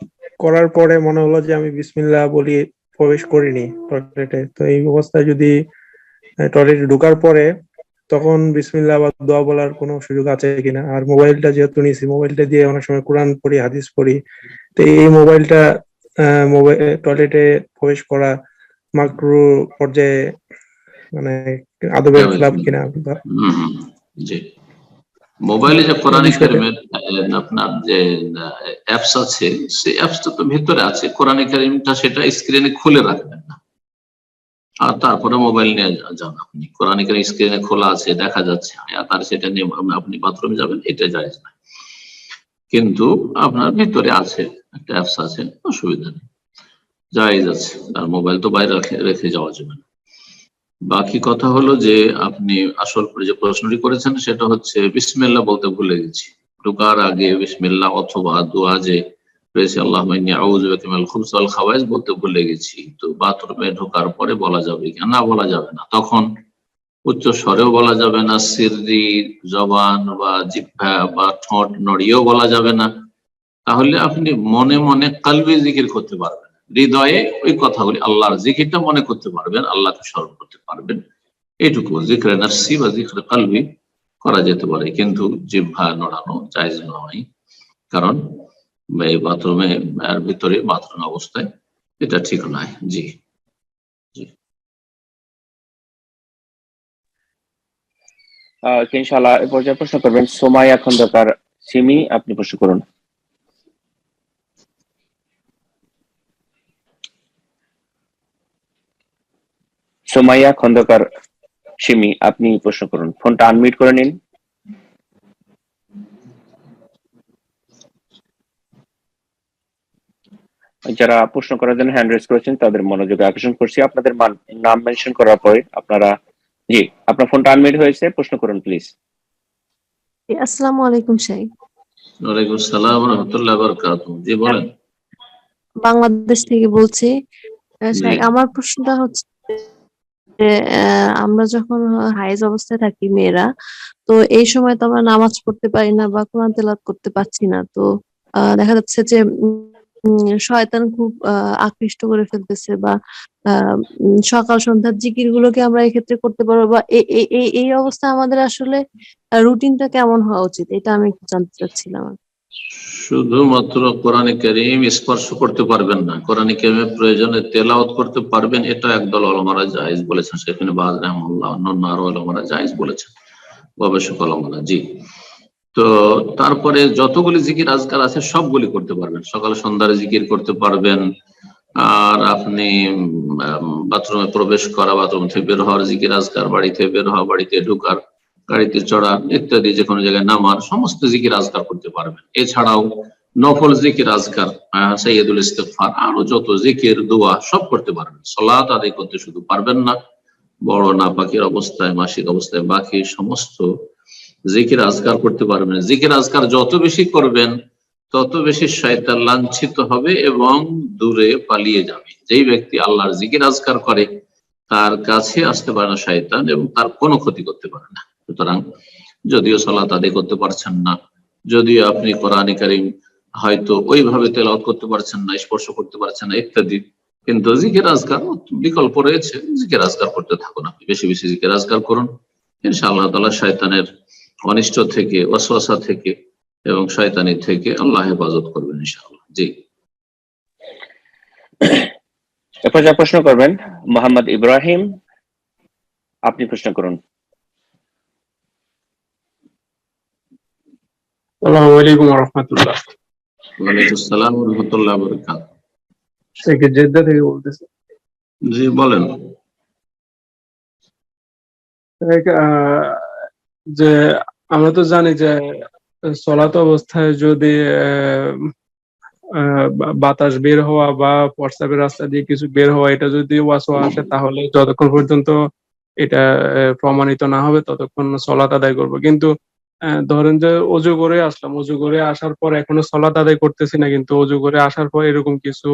করার পরে মনে হলো যে আমি বিসমিল্লাহ বলি প্রবেশ করিনি টয়লেটে। তো এই অবস্থায় যদি টয়লেটে ঢোকার পরে তখন বিসমিল্লাহ বা দোয়া বলার কোনো সুযোগ আছে কিনা? আর মোবাইলটা যেহেতু নিয়েছি, মোবাইলটা দিয়ে অনেক সময় কোরআন পড়ি, হাদিস পড়ি, তো এই মোবাইলটা মোবাইল টয়লেটে প্রবেশ করা মাকরু পর্যায়ে মানে আদবের খেলাফ কিনা? জি, মোবাইলে যে কোরআনিক কারিমের আপনার যে অ্যাপস আছে, সেই অ্যাপসটা তো ভেতরে আছে, কোরআনিক কারিমটা সেটা স্ক্রিনে খুলে রাখবেন না, আর তারপরে মোবাইল নিয়ে যান। আপনি কোরআনিক কারিম স্ক্রিনে খোলা আছে, দেখা যাচ্ছে, আর সেটা নিয়ে আপনি বাথরুমে যাবেন, এটা জায়েজ না। কিন্তু আপনার ভিতরে আছে একটা অ্যাপস আছে, অসুবিধা নেই, জায়েজ আছে, আর মোবাইল তো বাইরে রেখে যাওয়া যাবে না। বাকি কথা হলো যে আপনি আসল যে প্রশ্নটি করেছেন সেটা হচ্ছে বিসমিল্লাহ বলতে ভুলে গেছি, ঢোকার আগে বিসমিল্লাহ অথবা দোয়া যে রয়েছে আল্লাহুম্মা ইন্নী আউযু বিকা মিনাল খুবুসি ওয়াল খাবায়েস বলতে ভুলে গেছি, তো বাথরুমে ঢোকার পরে বলা যাবে কি না? বলা যাবে না। তখন উচ্চ স্বরেও বলা যাবে না, সিররি জবান বা জিহ্বা বা ঠোঁট নড়িয়েও বলা যাবে না। তাহলে আপনি মনে মনে কলবি জিকির করতে পারবেন, হৃদয়ে ওই কথাগুলি আল্লাহর জিকিরটা মনে করতে পারবেন, আল্লাহকে স্মরণ করতে পারবেন, এইটুকু জিকরে নাফসি বা জিকরে কলবি করা যেতে পারে, কিন্তু জিহ্বা নড়ানো জায়েজ নয়, কারণ এই বাথরুমে ভিতরে বাথরুম অবস্থায় এটা ঠিক নয়। জি ইনশাআল্লাহ এই পর্যায়ে প্রশ্ন করবেন সোমাইয়া খন্দকার সিমি, আপনি প্রশ্ন করুন। সোমাইয়া খন্দকার সিমি, আপনি প্রশ্ন করুন, ফোনটা আনমিউট করে নিন। যারা প্রশ্ন করার জন্য হ্যান্ড রেজ করেছেন তাদের মনোযোগ আকর্ষণ করছি, আপনাদের নাম মেনশন করার পরে আপনারা, জি আপনার ফোনটা আনমিউট হয়েছে, প্রশ্ন করুন প্লিজ। আসসালামু আলাইকুম শাইখ। ওয়ালাইকুম আসসালাম ওয়া রাহমাতুল্লাহি ওয়া বারাকাতুহু। জি বলেন। বাংলাদেশ থেকে বলছি। শাইখ, আমার প্রশ্নটা হচ্ছে যে আমরা যখন হাইজ অবস্থায় থাকি মেয়েরা, তো এই সময় তো আমরা নামাজ পড়তে পারি না বা কোরআন তেলাওয়াত করতে পারছি না, তো দেখা যাচ্ছে যে শয়তান খুব আকৃষ্ট করে ফেলতেছে, বা সকাল সন্ধ্যার জিকির গুলোকে আমরা এক্ষেত্রে করতে পারবো, বা এই অবস্থায় আমাদের আসলে রুটিনটা কেমন হওয়া উচিত, এটা আমি একটু জানতে চাচ্ছিলাম। শুধুমাত্র কোরআনে কারীম স্পর্শ করতে পারবেন না, কোরআনে কারীমের প্রয়োজনে তেলাওয়াত করতে পারবেন, এটা একদল উলামারা জায়েজ বলেছেন, সেখানে বাজ রাহিমাহুল্লাহ অন্যান্য আরো উলামারা জায়েজ বলেছেন, গবেষক উলামারা। জি, তো তারপরে যতগুলি জিকির আজকার আছে সবগুলি করতে পারবেন, সকাল সন্ধ্যার জিকির করতে পারবেন, আর আপনি বাথরুমে প্রবেশ করা, বাথরুম থেকে বের হওয়ার জিকির আজকার, বাড়িতে বের হওয়া, বাড়িতে ঢোকার, গাড়িতে চড়া ইত্যাদি, যে কোনো জায়গায় নামার সমস্ত জিকির আজকার করতে পারবেন। এছাড়াও নফল জিকির আজকার, সাইয়্যিদুল ইস্তিগফার, আরো যত জিকির দোয়া সব করতে পারবেন। সালাত আদায় করতে শুধু পারবেন না, বড় নাপাকের অবস্থায়, মাসিক অবস্থায় বাকি সমস্ত জিকির আজকার করতে পারবেন। জিকির আজকার যত বেশি করবেন তত বেশি শয়তান লাঞ্ছিত হবে এবং দূরে পালিয়ে যাবে। যেই ব্যক্তি আল্লাহর জিকির আজকার করে তার কাছে আসতে পারে না শয়তান, এবং তার কোনো ক্ষতি করতে পারে না। সুতরাং যদিও সালাত আদায় করতে পারছেন না, যদিও আপনি কোরআনে কারীম হয়তো ওইভাবে তেলাওয়াত করতে পারছেন না, স্পর্শ করতে পারছেন না ইত্যাদি, কিন্তু জিকির আজকার বিকল্প রয়েছে, জিকির আজকার করতে থাকুন, আপনি বেশি বেশি জিকির আজকার করুন, ইনশাআল্লাহ তাআলা শয়তানের অনিষ্ট থেকে, ওয়াসওয়াসা থেকে এবং শয়তানি থেকে আল্লাহ হেফাজত করবেন ইনশাআল্লাহ। জি, এরপর যা প্রশ্ন করবেন মোহাম্মদ ইব্রাহিম, আপনি প্রশ্ন করুন। আসসালামু আলাইকুম ওয়া রাহমাতুল্লাহ। ওয়ালাইকুম আসসালাম ওয়া রাহমাতুল্লাহি ওয়া বারাকাতুহু। শেখ জেদ্দা থেকে বলতেছি। জি বলেন। যে আমরা তো জানি যে চলাত অবস্থায় যদি বাতাস বের হওয়া বা প্রস্রাবের রাস্তা দিয়ে কিছু বের হওয়া, এটা যদি ওয়াসওয়াসা আসে, তাহলে যতক্ষণ পর্যন্ত এটা প্রমাণিত না হবে ততক্ষণ সলাত আদায় করব। কিন্তু ধরেন যে অজু করে আসলাম, অজু করে আসার পর এখনো সলাত আদায় করতেছি না, কিন্তু অজু করে আসার পর এরকম কিছু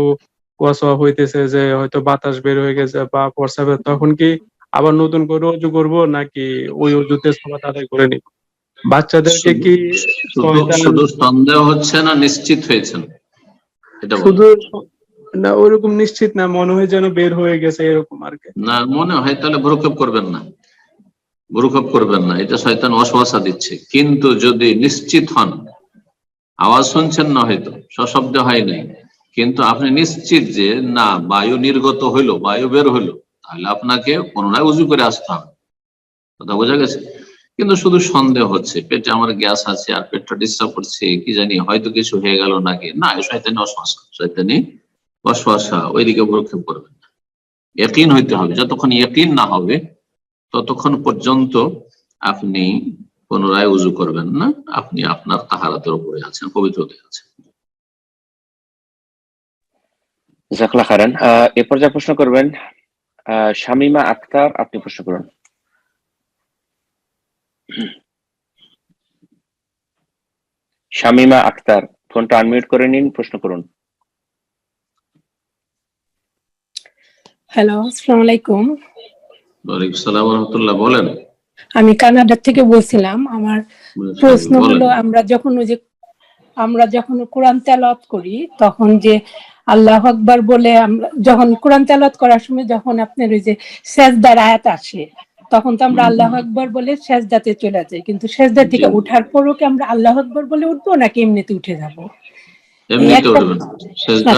ওয়াসওয়াসা হইতেছে যে হয়তো বাতাস বের হয়ে গেছে বা প্রস্রাবের, তখন কি আবার নতুন করে অজু করব নাকি ওই অজুতে সলাত আদায় করে নিব? বাচ্চাদেরকে কি শুধু সন্দেহ হচ্ছে না নিশ্চিত হয়েছেন? শুধু না, ওরকম নিশ্চিত না, মনে হয় যেন বের হয়ে গেছে এরকম আর কি। না মনে হয় তাহলে ভ্রুক্ষেপ করবেন না, ভ্রুক্ষেপ করবেন না, এটা শয়তান ওয়াসওয়াসা দিচ্ছে। কিন্তু যদি নিশ্চিত হন, আওয়াজ শুনছেন না হয়তো সশব্দে হয় নাই, কিন্তু আপনি নিশ্চিত যে না বায়ু নির্গত হইলো, বায়ু বের হইলো, তাহলে আপনাকে পুনরায় উজু করে আসতে হবে। কথা বোঝা গেছে? কিন্তু শুধু সন্দেহ হচ্ছে, পেটে আমার গ্যাস আছে আর পেটটা ডিস্টার্ব করছে, কি জানি হয়তো কিছু হয়ে গেল নাকি, না শয়তানি ওয়াসওয়াসা, শয়তানি ওয়াসওয়াসা, ওইদিকে ভ্রুক্ষেপ করবেন না। ইয়াকিন হইতে হবে, যতক্ষণ ইয়াকিন না হবে ততক্ষণ পর্যন্ত আপনি পুনরায় উজু করবেন না, আপনি আপনার তাহারাতের উপরে আছেন, পবিত্রতে আছেন। জাযাকাল্লাহ খাইরান। এ পর্যায়ে প্রশ্ন করবেন শামিমা আক্তার, আপনি প্রশ্ন করুন। শামিমা আক্তার, ফোনটা আনমিউট করে নিন, প্রশ্ন করুন। হ্যালো, আসসালামু আলাইকুম। ওয়ালাইকুম আসসালাম ওয়া রাহমাতুল্লাহ, বলেন। আমি কানাডা থেকে বলছিলাম। আমার প্রশ্ন বলেন। হলো, আমরা যখন কোরআন তেলাওয়াত করি তখন যে আল্লাহু আকবার বলে আমরা যখন কোরআন তেলাওয়াত করার সময় যখন আপনার ওই যে সেজদার আয়াত আসে, তখন তো আমরা আল্লাহু আকবার বলে সেজদাতে চলে যাই, কিন্তু সেজদা থেকে ওঠার পরও কি আমরা আল্লাহু আকবার বলে উঠবো নাকি এমনিতে উঠে যাব? এমনিতে উঠবেন। সেজদা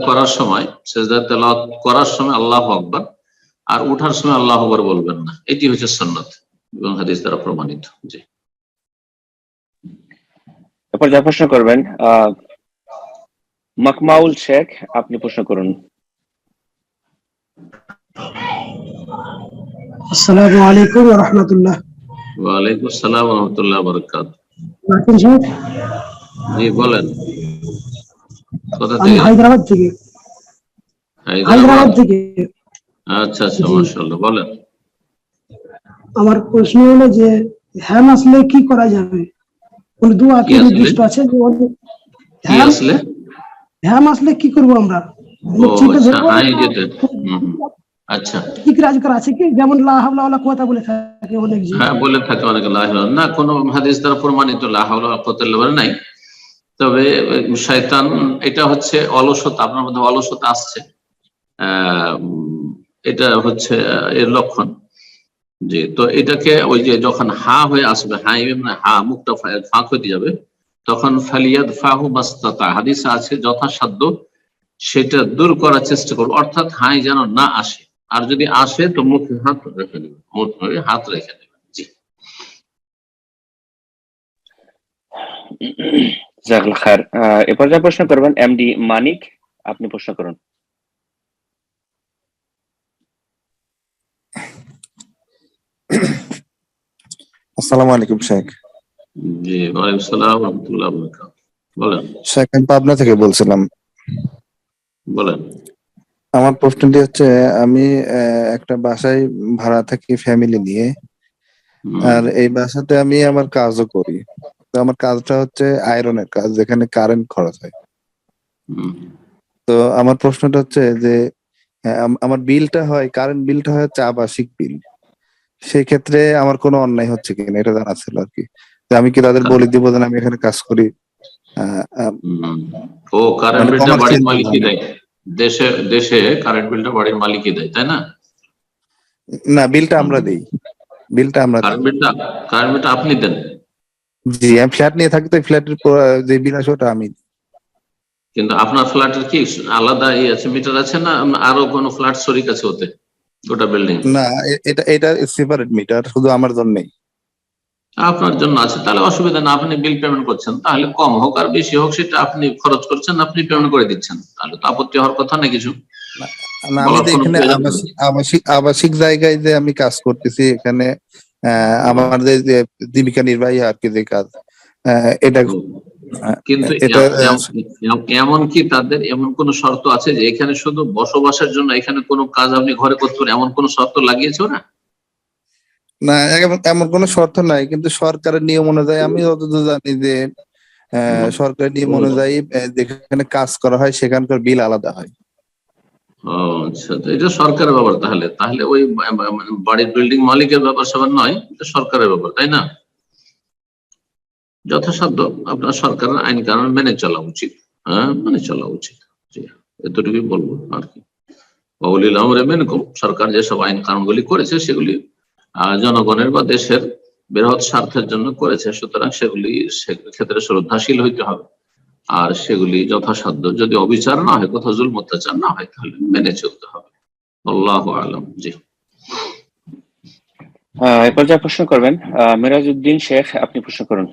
করার সময়, সেজদা তেলাওয়াত করার সময় আল্লাহু আকবার, আর উঠার সময় আল্লাহু আকবার বলবেন না, এটি হচ্ছে সুন্নাত এবং হাদিস দ্বারা প্রমাণিত। জি, এরপর যা প্রশ্ন করবেন মাকমাউল শেখ, আপনি প্রশ্ন করুন। আসসালামু আলাইকুম ওয়া রাহমাতুল্লাহ। ওয়া আলাইকুম আসসালাম ওয়া রাহমাতুল্লাহি ওয়া বারাকাতুহু। জি বলেন। কোথা আমি থেকে? হায়দ্রাবাদ থেকে। আচ্ছা আচ্ছা, মাশাআল্লাহ, বলেন। আমার প্রশ্ন হলো যে হ্যাম আসলে কি করা যাবে? কোন দোয়া কি নির্দিষ্ট আছে যে হ্যাম আসলে কি করব আমরা? আচ্ছা, জিকির আজকার আছে কি, যেমন লা হাওলা ওয়ালা কুওয়াতা বলে থাকে অনেক। হ্যাঁ বলে থাকে অনেক, লা ইলাহা না কোনো হাদিস দ্বারা প্রমাণিত লা হাওলা ওয়ালা কুওয়াতা ইল্লা বিল্লাহ নাই। তবে শয়তান, এটা হচ্ছে অলসতা, আপনার মধ্যে অলসতা আসছে, এটা হচ্ছে এর লক্ষণ। জি, তো এটাকে ওই যে যখন হা হয়ে আসবে, হা মুখটা ফাঁক হতে যাবে, তখন ফালিয়াদ ফাহু মাস্তাতা, হাদিসে আছে যথাসাধ্য সেটা দূর করার চেষ্টা করবো, অর্থাৎ হাই যেন না আসে, আর যদি আসে তো মুখে হাত রেখে দেবেন, মুখে হাত রেখে দেবেন। জি, জাযাকাল্লাহ খাইর। এ পর্যায়ে প্রশ্ন করবেন এমডি মানিক, আপনি প্রশ্ন করুন। আসসালামু আলাইকুম শেখ। জি, ওয়ালাইকুম আসসালাম ওয়া রাহমাতুল্লাহি ওয়া বারাকাতুহু। বলেন। শেখ, আমি পাবনা থেকে বলছিলাম। বলেন। আমার প্রশ্নটি হচ্ছে, আমি একটা বাসায় ভাড়া থাকি ফ্যামিলি নিয়ে, আর এই বাসাতে আমি আমার কাজও করি। তো আমার কাজটা হচ্ছে আয়রনের কাজ, যেখানে কারেন্ট খরচ হয়। তো আমার প্রশ্নটা হচ্ছে যে আমার বিলটা হয়, কারেন্ট বিলটা হয় হচ্ছে আবাসিক বিল, সেই ক্ষেত্রে আমার কোনো অন্যায় হচ্ছে কিনা এটা জানা ছিল আর কি। আমি কি তাদের বলে দিব যে আমি এখানে কাজ করি? ও কারেন্ট বিলটা বাড়ির মালিকই দেয়, দেশে কারেন্ট বিলটা বাড়ির মালিকই দেয়, তাই না? না, বিলটা আমরা দেই, বিলটা আমরা কারেন্ট বিলটা আপনি দেন? জি, আমি ফ্ল্যাট নিয়ে থাকি, তো ফ্ল্যাটের যে বিল আসে ওটা আমি। কিন্তু আপনার ফ্ল্যাটের কি আলাদা আছে, মিটার আছে, না আরো কোনো ফ্ল্যাট শরিক আছে ওতে, গোটা বিল্ডিং? না, এটা সেপারেট মিটার, শুধু আমার জন্যই। আপনার জন্য আছে, তাহলে অসুবিধা না, আপনি বিল পেমেন্ট করছেন, তাহলে কম হোক আর বেশি হোক সেটা আপনি খরচ করছেন, আপনি পেমেন্ট করে দিচ্ছেন, তাহলে তো আপত্তি হওয়ার কথা না কিছু। না, আমি তো এখানে আবাসিক জায়গায় যে আমি কাজ করতেছি, এখানে আমার যে জীবিকা নির্বাহী আর কি যে কাজ, এটা কিন্তু এমন কি তাদের এমন কোন শর্ত আছে যে এখানে শুধু বসবাসের জন্য এখানে কোনো কাজ আপনি ঘরে করতে পারেন, এমন কোন শর্ত লাগিয়েছে ওরা? না, এমন কোনো শর্ত নাই, কিন্তু সরকারের নিয়ম অনুযায়ী আমি যতদূর জানি যে সরকারের নিয়ম অনুযায়ী যেখানে কাজ করা হয় সেখানকার বিল আলাদা হয়। ও আচ্ছা, তো এটা সরকারের ব্যাপার, তাহলে ওই বাড়ির বিল্ডিং মালিকের ব্যাপার সবার নয়, এটা সরকারের ব্যাপার, তাই না? যথাসাধ্য আপনার সরকারের আইন কানুন মেনে চলা উচিত, মেনে চলা উচিত। জি, এতটুকুই বলবো আর কি। সরকার যেসব আইন কানুনগুলি করেছে সেগুলি জনগণের বা দেশের বৃহৎ স্বার্থের জন্য করেছে, সুতরাং সেগুলি ক্ষেত্রে শ্রদ্ধাশীল হইতে হবে। আর সেগুলি যথাসাধ্য যদি অবিচার না হয়, কোথাও জুলম অত্যাচার না হয়, তাহলে মেনে চলতে হবে। আল্লাহু আ'লাম। জি, এই পর্যায়ে প্রশ্ন করবেন মিরাজউদ্দিন শেখ, আপনি প্রশ্ন করুন।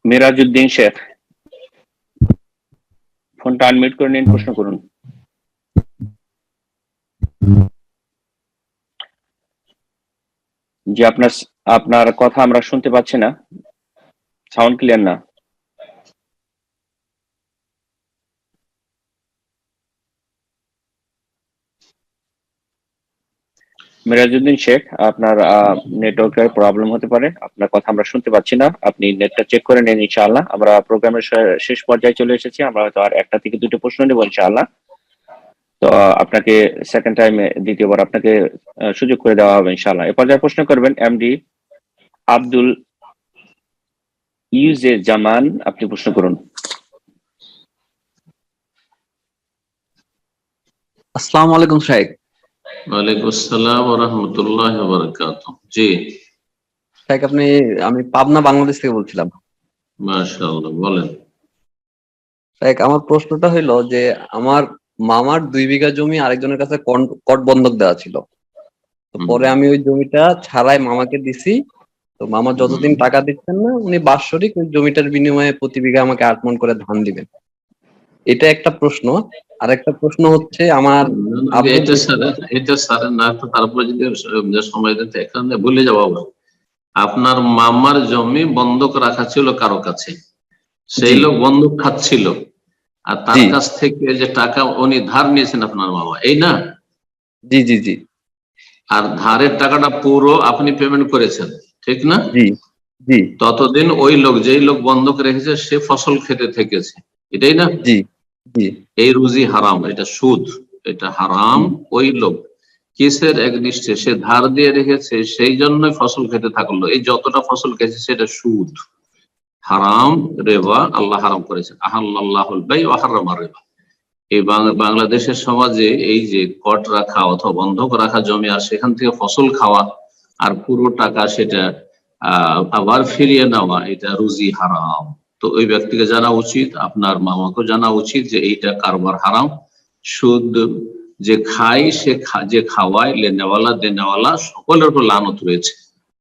মিরাজউদ্দিন শেখ, ফোনটা আনমিউট করে নিন, প্রশ্ন করুন। জি, আপনার কথা আমরা শুনতে পাচ্ছি না, সাউন্ড ক্লিয়ার না। মিরাজউদ্দিন শেখ, আপনার নেটওয়ার্কের প্রবলেম হতে পারে, আপনার কথা আমরা শুনতে পাচ্ছি না। আপনি নেটটা চেক করে নিন ইনশাআল্লাহ। আমরা প্রোগ্রামের শেষ পর্যায়ে চলে এসেছি, আমরা হয়তো আর একটা থেকে দুটো প্রশ্ন নেব ইনশাআল্লাহ। তো আপনাকে সেকেন্ড টাইমে, দ্বিতীয়বার আপনাকে সুযোগ করে দেওয়া হবে ইনশাআল্লাহ। এ পর্যায়ে প্রশ্ন করবেন এমডি আব্দুল ইউজে জামান, আপনি প্রশ্ন করুন। আসসালামু আলাইকুম শেখ। ওয়ালাইকুম আসসালাম ওয়া রাহমাতুল্লাহি ওয়া বারাকাতুহু। জি শেখ, আমি পাবনা, বাংলাদেশ থেকে বলছিলাম। মাশাআল্লাহ, বলেন। শেখ, আমার প্রশ্নটা হইলো যে আমার মামার 2 বিঘা জমি আরেকজনের কাছে কট বন্ধক দেওয়া ছিল। তো পরে আমি ওই জমিটা ছাড়াই মামাকে দিছি। তো মামা যতদিন টাকা দিচ্ছেন না, উনি বাৎসরিক ওই জমিটার বিনিময়ে প্রতি বিঘা আমাকে 8 মণ করে ধান দিবেন। এটা একটা প্রশ্ন। আর একটা প্রশ্ন হচ্ছে, আমার এটা স্যার না, তারপরে যদি সময় দিতে এখানে ভুলে যাবো। আপনার মামার জমি বন্ধক রাখা ছিল কারো কাছে, সেই লোক বন্ধক খাচ্ছিল, আর তার কাছ থেকে যে টাকা উনি ধার নিয়েছেন আপনার মামা, এই না? জি জি জি। আর ধারের টাকাটা পুরো আপনি পেমেন্ট করেছেন, ঠিক না? জি জি। ততদিন ওই লোক, যেই লোক বন্ধক রেখেছে, সে ফসল খেতে থেকেছে, এটাই না? জি জি। এই রুজি হারাম, এটা সুদ, এটা হারাম। ওই লোক কিসের একনিষ্ঠে, সে ধার দিয়ে রেখেছে, সেই জন্যই ফসল খেতে থাকলো। এই যতটা ফসল খেয়েছে সেটা সুদ, হারাম, রেবা আল্লাহ হারাম করেছেন। আহাল্লাহুল বাই ওয়া হারামা রিবা। এই বাংলাদেশের সমাজে এই যে কট রাখা অথবা বন্ধক রাখা জমি, আর সেখান থেকে ফসল খাওয়া, আর পুরো টাকা সেটা আবার ফিরিয়ে নেওয়া, এটা রুজি হারাম। তো ওই ব্যক্তিকে জানা উচিত, আপনার মামাকেও জানা উচিত যে এইটা কারবার হারাম। সুদ যে খায়, যে খাওয়ায়, লেনেওয়ালা দেনেওয়ালা সকলের উপর লানত রয়েছে।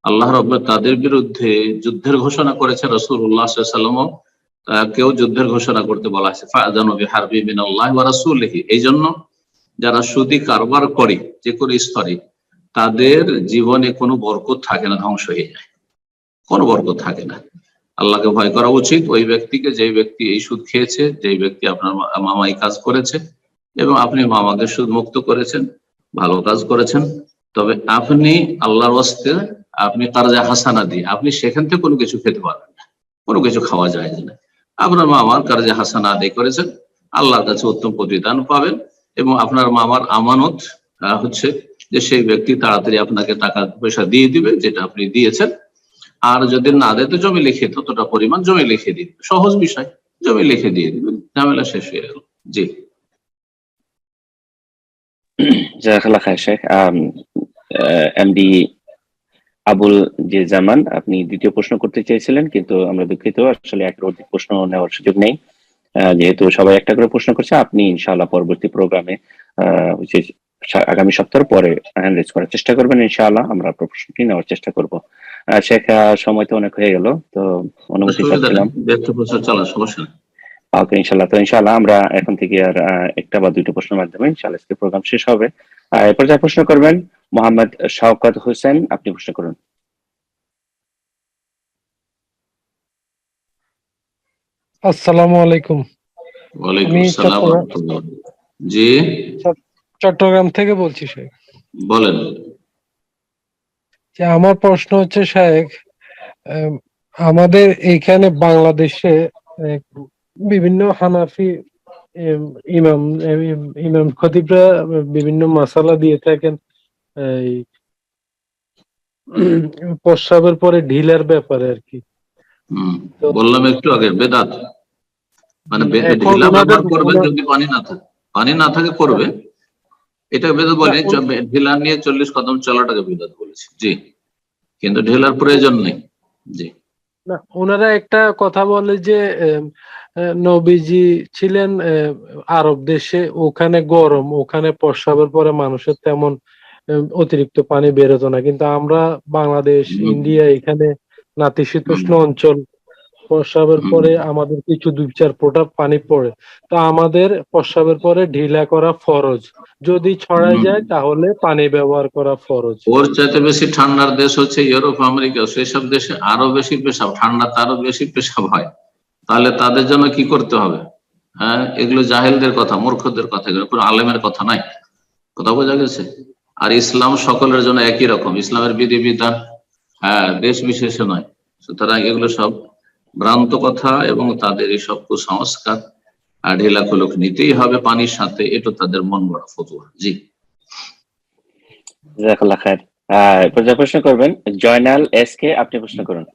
আল্লাহ রাব্বুল তাদের বিরুদ্ধে যুদ্ধের ঘোষণা করেছে। রাসূলুল্লাহ সাল্লাল্লাহু আলাইহি ওয়াসাল্লাম কেউ যুদ্ধের ঘোষণা করতে বলা হয়েছে, ফাআযানু বিহারবি মিনাল্লাহি ওয়া রাসূলিহি। এই জন্য যারা সুদি কারবার করে যে কোনো স্তরে, তাদের জীবনে কোনো বরকত থাকে না, ধ্বংস হয়ে যায়, কোনো বরকত থাকে না। আল্লাহকে ভয় করা উচিত। ওই ব্যক্তিকে, যে ব্যক্তি এই সুদ খেয়েছে, যে ব্যক্তি আপনার মামা এই কাজ করেছে, এবং আপনি মামাকে সুদ মুক্ত করেছেন, ভালো কাজ করেছেন। তবে আপনি আল্লাহর ওয়াস্তে, আপনি কারজা হাসানা দিয়ে আপনি সেখান থেকে কোনো কিছু খেতে পারবেন না, কোনো কিছু খাওয়া যায় না। আপনার মামার কারজা হাসানা আদায় করেছেন, আল্লাহর কাছে উত্তম প্রতিদান পাবেন। এবং আপনার মামার আমানত হচ্ছে যে সেই ব্যক্তি তাড়াতাড়ি আপনাকে টাকা পয়সা দিয়ে দিবে যেটা আপনি দিয়েছেন। আর যদি না দেয় তো জমি লিখে, ততটা পরিমাণ জমি লিখে দিবে, সহজ বিষয়, জমি লিখে দিয়ে দিবেন, ঝামেলা শেষ হয়ে গেল। জি, জাযাকাল্লাহ খায়ের শেখ। এমডি আবুল জে জামান, আপনি দ্বিতীয় প্রশ্ন করতে চেয়েছিলেন, কিন্তু আমরা দুঃখিত, আসলে একটা অধিক প্রশ্ন নেওয়ার সুযোগ নেই। যেহেতু সবাই একটা করে প্রশ্ন করছে, আপনি ইনশাআল্লাহ পরবর্তী প্রোগ্রামে আগামী সপ্তাহ পরে হ্যান্ড রেজ করার চেষ্টা করবেন ইনশাআল্লাহ। আমরা আপনার প্রশ্নটি নেওয়ার চেষ্টা করব। শেখ, সময় তো অনেক হয়ে গেল, তো অনুমতি চাচ্ছিলাম। ওকে, ইনশাআল্লাহ। তো ইনশাআল্লাহ আমরা এখন থেকে আর একটা বা দুটো প্রশ্নের মাধ্যমে ইনশাআল্লাহ আজকে প্রোগ্রাম শেষ হবে। এ পর্যায়ে প্রশ্ন করবেন মোহাম্মদ শওকত হোসেন, আপনি প্রশ্ন করুন। আসসালামু আলাইকুম। ওয়ালাইকুম আসসালাম ওয়া রাহমাতুল্লাহ। জি, চট্টগ্রাম থেকে বলছি শেখ। বলেন। আমার প্রশ্ন হচ্ছে শেখ, আমাদের এইখানে বাংলাদেশে বিভিন্ন হানাফি ইমাম খতিবরা বিভিন্ন মাসালা দিয়ে থাকেন এই প্রস্রাবের পরে ঢিলার ব্যাপারে আর কি। বললাম একটু আগে, বেদাত মানে ঢিলা ব্যবহার করবে যদি পানি না থাকে, পানি না থাকে করবে, এটা বেদাত বলি, ঢিলা নিয়ে 40 কদম চলাটাকে বেদাত বলেছি। জি, কিন্তু ঢিলার প্রয়োজন নেই। জি না, ওনারা একটা কথা বলে যে নবীজি ছিলেন আরব দেশে, ওখানে গরম, ওখানে প্রস্রাবের পরে মানুষের তেমন অতিরিক্ত পানি বেরোতো না, কিন্তু আমরা বাংলাদেশ, ইন্ডিয়া, এখানে নাতিশীতোষ্ণ অঞ্চল, প্রস্রাবের পরে আমাদের কিছু 2-4 ফোঁটা পানি পড়ে, তো আমাদের প্রস্রাবের পরে ঢিলা করা ফরজ, যদি ছড়ায় যায় তাহলে পানি ব্যবহার করা ফরজ। ওর চাইতে বেশি ঠান্ডার দেশ হচ্ছে ইউরোপ, আমেরিকা, সেসব দেশে আরো বেশি পেশাব, ঠান্ডাতে আরো বেশি পেশাব হয়। তাহলে তাদের জন্য কি করতে হবে? হ্যাঁ, এগুলো জাহেলদের কথা, মূর্খদের কথা, এগুলো কোনো আলেমের কথা নাই। কথা বোঝা গেছে? আর ইসলাম সকলের জন্য একই রকম, ইসলামের বিধিবিধান দেশ বিশেষে নয়। সুতরাং এগুলো সব ভ্রান্ত কথা এবং তাদের এইসব কুসংস্কার আর ঢিলাখুলুক নিতেই হবে পানির সাথে, এটা তাদের মন গড়া ফতোয়া। জি, জাযাকাল্লাহ খায়ের। এরপর প্রশ্ন করবেন জয়নাল এস কে, আপনি প্রশ্ন করুন।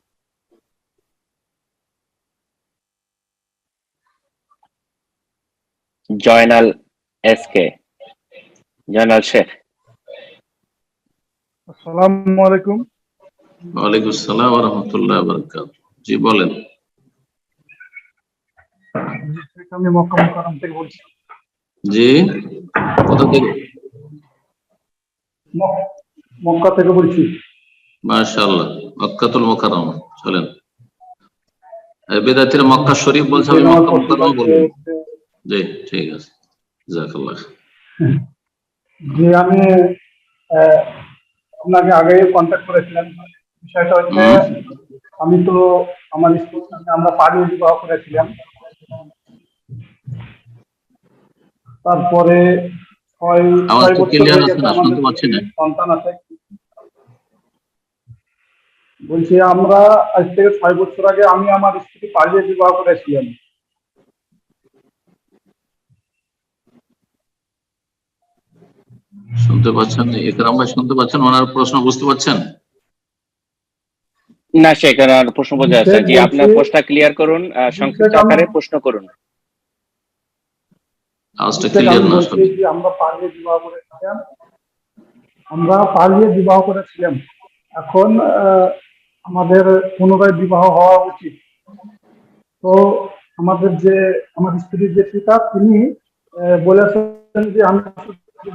Joynal S K, Joynal Sheikh. আসসালামু আলাইকুম। ওয়ালাইকুম আসসালাম ওয়া রাহমাতুল্লাহি ওয়া বারাকাতুহু। জি বলেন। আমি মক্কা মুকাররম থেকে বলছি। জি, কোথা থেকে? মক্কা থেকে বলছি। মাশাআল্লাহ, মক্কাতুল মুকাররমা। চলেন, বিদাতিরা মক্কা শরীফ বলছে, আমি মক্কা মুকাররমা বলবো। জি, ঠিক আছে, জাযাকাল্লাহ। জি, আমি আপনাকে আগে কন্ট্যাক্ট করেছিলাম। বিষয়টা হচ্ছে, আমি তো আমার স্ত্রীর সাথে আমরা পালিয়ে বিবাহ করেছিলাম। তারপরে 6 বছর হয়ে গেছে, আমাদের সন্তান আছে। বলছি, আমরা আজ থেকে 6 বছর আগে আমি আমার স্ত্রী পালিয়ে বিবাহ করেছিলাম। শুনতে পাচ্ছেন ইকরাম ভাই? শুনতে পাচ্ছেন? ওনার প্রশ্ন বুঝতে পাচ্ছেন? না শেখ, প্রশ্ন বোঝা যাচ্ছে। জি, আপনার প্রশ্নটা ক্লিয়ার করুন, সংক্ষিপ্ত আকারে প্রশ্ন করুন। আওয়াজটা ক্লিয়ার না আসলে। আমরা পালিয়ে বিবাহ করেছিলাম। এখন আমাদের পুনরায় বিবাহ হওয়া উচিত। তো আমার স্ত্রীর যে পিতা, তিনি বলেছেন যে আমি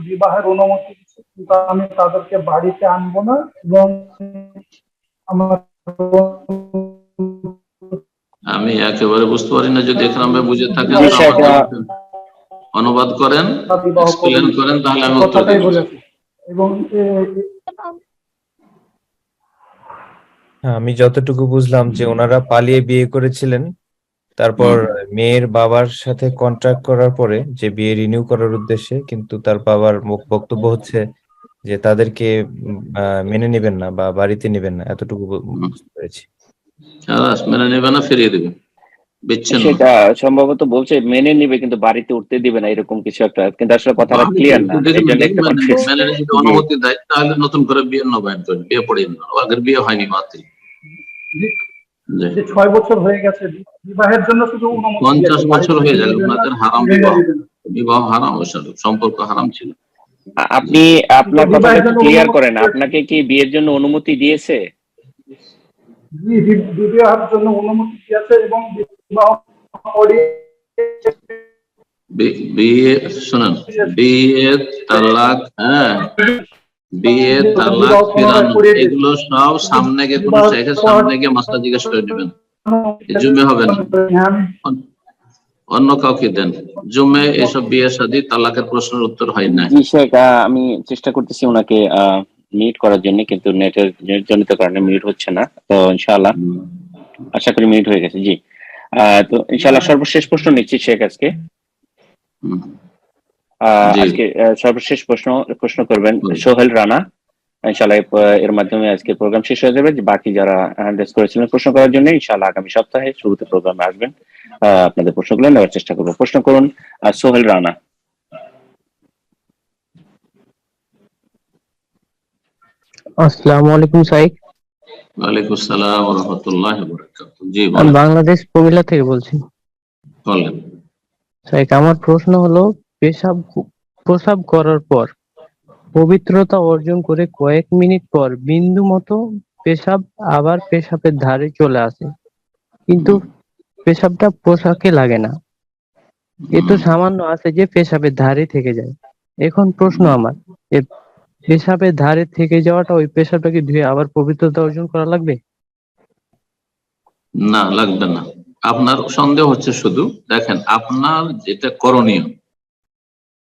বিবাহের অনুমতি দিচ্ছি, কিন্তু আমি তাদেরকে বাড়িতে আনবো না, এবং আমি একেবারে বুঝতে পারি না, যদি ইকরাম ভাই বুঝে থাকেন অনুবাদ করেন, এক্সপ্লেইন করেন, তাহলে আমি উত্তর দেব। এবং আমি যতটুকু বুঝলাম যে ওনারা পালিয়ে বিয়ে করেছিলেন, তারপর মেয়ের বাবার সাথে কন্ট্রাক্ট করার পরে যে বিয়ে রিনিউ করার উদ্দেশ্যে, কিন্তু তার বাবার বক্তব্য হচ্ছে যে তাদেরকে মেনে নেবেন না বা বাড়িতে নেবেন না, এতটুকু বুঝতে পেরেছি। মেনে নেবে না, ফিরিয়ে দেবে। সেটা সম্ভবত বলছে মেনে নিবে কিন্তু বাড়িতে উঠতে দিবে না, এরকম কিছু একটা, কিন্তু আসলে কথাটা ক্লিয়ার না। অনুমতি দেয় তাহলে নতুন করে বিয়ে নবায়ন করেন, বিয়ে পড়িয়ে নেন, আগের বিয়ে হয়নি বাতিল। 6 বছর হয়ে গেছে বিবাহের জন্য, শুধু 50 বছর হয়ে যাবে আপনাদের হারাম বিবাহ, বিবাহ হারাম, সম্পর্ক হারাম ছিল। আপনি আপনার কথাটা ক্লিয়ার করেন, আপনাকে কি বিয়ের জন্য অনুমতি দিয়েছে? বিবাহের জন্য অনুমতি দিয়েছে, এবং বিবাহ পরে বিয়ে শুনুন, বিয়ে তালাক, বিয়ে তালাক ফেরানো, এগুলো সব সামনে গিয়ে কোন শেখের সামনে গিয়ে মাসলা জিজ্ঞেস করে নেবেন, জুমে হবে না, অন্য কাউকে দেন। জুমে এসব বিয়ে শাদী তালাকের প্রশ্নের উত্তর হয় না। জি শেখ, আমি চেষ্টা করতেছি ওনাকে মিউট করার জন্য, কিন্তু নেট জনিত কারণে মিউট হচ্ছে না। তো ইনশাআল্লাহ আশা করি মিউট হয়ে গেছে। জি, তো ইনশাআল্লাহ সর্বশেষ প্রশ্ন নিচ্ছি শেখ আজকে। আজকে সর্বশেষ প্রশ্ন করবেন সোহেল রানা। ইনশাআল্লাহ এর মাধ্যমে আজকে প্রোগ্রাম শেষ হয়ে যাবে। বাকি যারা হ্যান্ড রেজ করেছিলেন প্রশ্ন করার জন্য, ইনশাআল্লাহ আগামী সপ্তাহে শুরুতে প্রোগ্রামে আসবেন, আপনাদের প্রশ্নগুলো নেওয়ার চেষ্টা করবো। প্রশ্ন করুন সোহেল রানা। আসসালামু আলাইকুম সাইক। ওয়ালাইকুম আসসালাম ওয়া রাহমাতুল্লাহি ওয়া বারাকাতুহু। জি আমি বাংলাদেশ কুমিল্লা থেকে বলছি। বলেন। সাইক, আমার প্রশ্ন হলো, প্রস্রাব করার পর পবিত্রতা অর্জন করে কয়েক মিনিট পর বিন্দু মতো পেশাব আবার পেশাবের ধারে চলে আসে, কিন্তু পেশাবটা পোশাকে লাগে না। এ তো সামান্য আছে যে পেশাবের ধারে থেকে যায়। এখন প্রশ্ন আমার, এ পেশাবের ধারে থেকে যাওয়াটা ওই পেশাবটাকে ধুয়ে আবার পবিত্রতা অর্জন করা লাগবে? না, লাগবে না। আপনার সন্দেহ হচ্ছে শুধু, দেখেন আপনার যেটা করণীয়,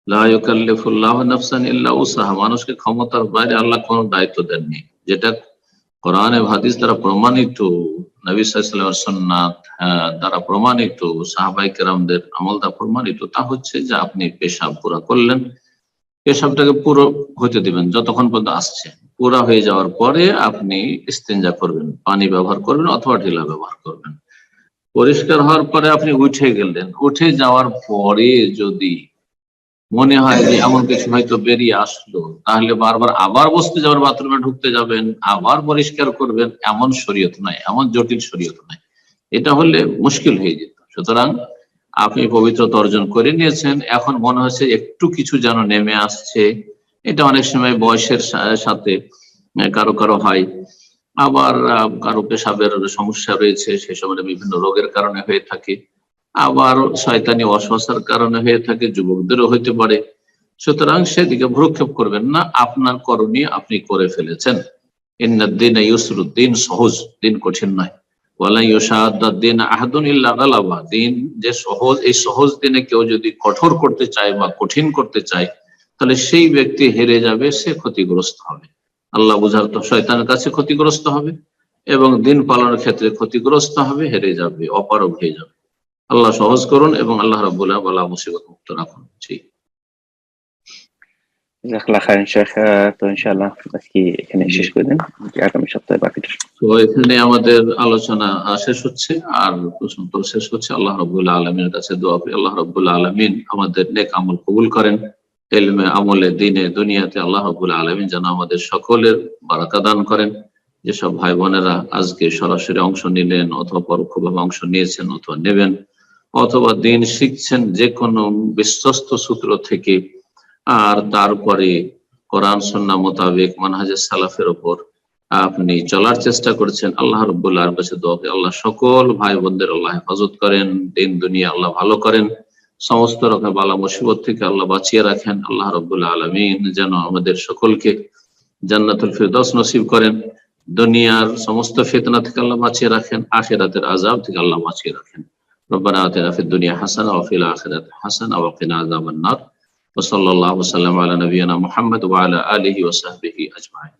লা ইউকাল্লিফুল্লাহু নাফসান ইল্লা উসাহা, মানুষকে ক্ষমতার বাইরে আল্লাহ কোনো দায়িত্ব দেননি। যেটা কোরআনে হাদিস দ্বারা প্রমাণিত, নবী সাল্লাল্লাহু আলাইহি সুন্নাত দ্বারা প্রমাণিত, সাহাবায়ে কেরামদের আমল দ্বারা প্রমাণিত, তা হচ্ছে যে আপনি পেশাব পুরা করলেন, পেশাবটাকে পুরো হতে দিবেন যতক্ষণ পর্যন্ত আসছে। পুরা হয়ে যাওয়ার পরে আপনি ইস্তেঞ্জা করবেন, পানি ব্যবহার করবেন অথবা ঢিলা ব্যবহার করবেন। পরিষ্কার হওয়ার পরে আপনি উঠে গেলেন, উঠে যাওয়ার পরে যদি মনে হয় যে এমন কিছু হয়তো বেরিয়ে আসলো, তাহলে বারবার আবার বসতে যাবেন, বাথরুমে ঢুকতে যাবেন, আবার পরিষ্কার করবেন, এমন শরীয়ত নাই, এমন জটিল শরীয়ত নাই। এটা হলে মুশকিল হয়ে যেত। সুতরাং আপনি পবিত্রতা অর্জন করে নিয়েছেন, এখন মনে হচ্ছে একটু কিছু যেন নেমে আসছে। এটা অনেক সময় বয়সের সাথে কারো কারো হয়, আবার কারো পেশাবের সমস্যা রয়েছে, সে সময় বিভিন্ন রোগের কারণে হয়ে থাকে, আবার শয়তানি ওয়াসওয়াসার কারণে হয়ে থাকে, যুবকদেরও হইতে পারে। সুতরাং সেদিকে ভ্রুক্ষেপ করবেন না, আপনার করণীয় আপনি করে ফেলেছেন। ইন্নাদ-দীন ইউসরুদ, দিন সহজ, দিন কঠিন নয়। ওয়ালা ইউশাদ্দাদ-দীন আহাদুন ইল্লা গালাবা, দিন যে সহজ, এই সহজ দিনে কেউ যদি কঠোর করতে চায় বা কঠিন করতে চায়, তাহলে সেই ব্যক্তি হেরে যাবে, সে ক্ষতিগ্রস্ত হবে, আল্লাহ বুঝার তো শয়তানের কাছে ক্ষতিগ্রস্ত হবে এবং দিন পালনের ক্ষেত্রে ক্ষতিগ্রস্ত হবে, হেরে যাবে, অপারগ হয়ে যাবে। আল্লাহ সহজ করুন এবং আল্লাহ রাব্বুল আলামিন বালা মুসিবত মুক্ত রাখুন। জি, জাযাকাল্লাহ খাইরান শেখ। তো ইনশাআল্লাহ আজকে এখানে শেষ করে দেন, আগামী সপ্তাহে বাকিটা। তো এখানে আমাদের আলোচনা শেষ হচ্ছে আর প্রশ্ন উত্তর শেষ হচ্ছে। আল্লাহ রাব্বুল আলামিনের কাছে দোয়া করি, আল্লাহ রাব্বুল আলামিন আমাদের নেক আমল কবুল করেন, ইলমে, আমলে, দিনে, দুনিয়াতে আল্লাহ রাব্বুল আলামিন যেন আমাদের সকলের বারাকা দান করেন। যেসব ভাই বোনেরা আজকে সরাসরি অংশ নিলেন অথবা পরোক্ষভাবে অংশ নিয়েছেন অথবা নেবেন অথবা দিন শিখছেন যে কোনো বিশ্বস্ত সূত্র থেকে, আর তারপরে কোরআন সুন্নাহ মোতাবেক মানহাজে সালাফের উপর আপনি চলার চেষ্টা করছেন, আল্লাহ রাব্বুল আলামিনের কাছে দোয়া করি আল্লাহ সকল ভাই বোনদের আল্লাহ হেফাজত করেন, দিন দুনিয়া আল্লাহ ভালো করেন, সমস্ত রকম বালা মুসিবত থেকে আল্লাহ বাঁচিয়ে রাখেন। আল্লাহ রাব্বুল আলামিন যেন আমাদের সকলকে জান্নাতুল ফিরদাউস নসিব করেন, দুনিয়ার সমস্ত ফিতনা থেকে আল্লাহ বাঁচিয়ে রাখেন, আখিরাতের আযাব থেকে আল্লাহ বাঁচিয়ে রাখেন। রব্বানা আতিনা ফিদ দুনিয়া হাসানাহ ওয়া ফিল আখিরাতি হাসানাহ ওয়া কিনা আযাবান নার। ওয়া সাল্লাল্লাহু ওয়া সাল্লাম আলা নাবিয়িনা মুহাম্মদ ওয়া আলা আলিহি ওয়া সাহবিহি আজমাইন।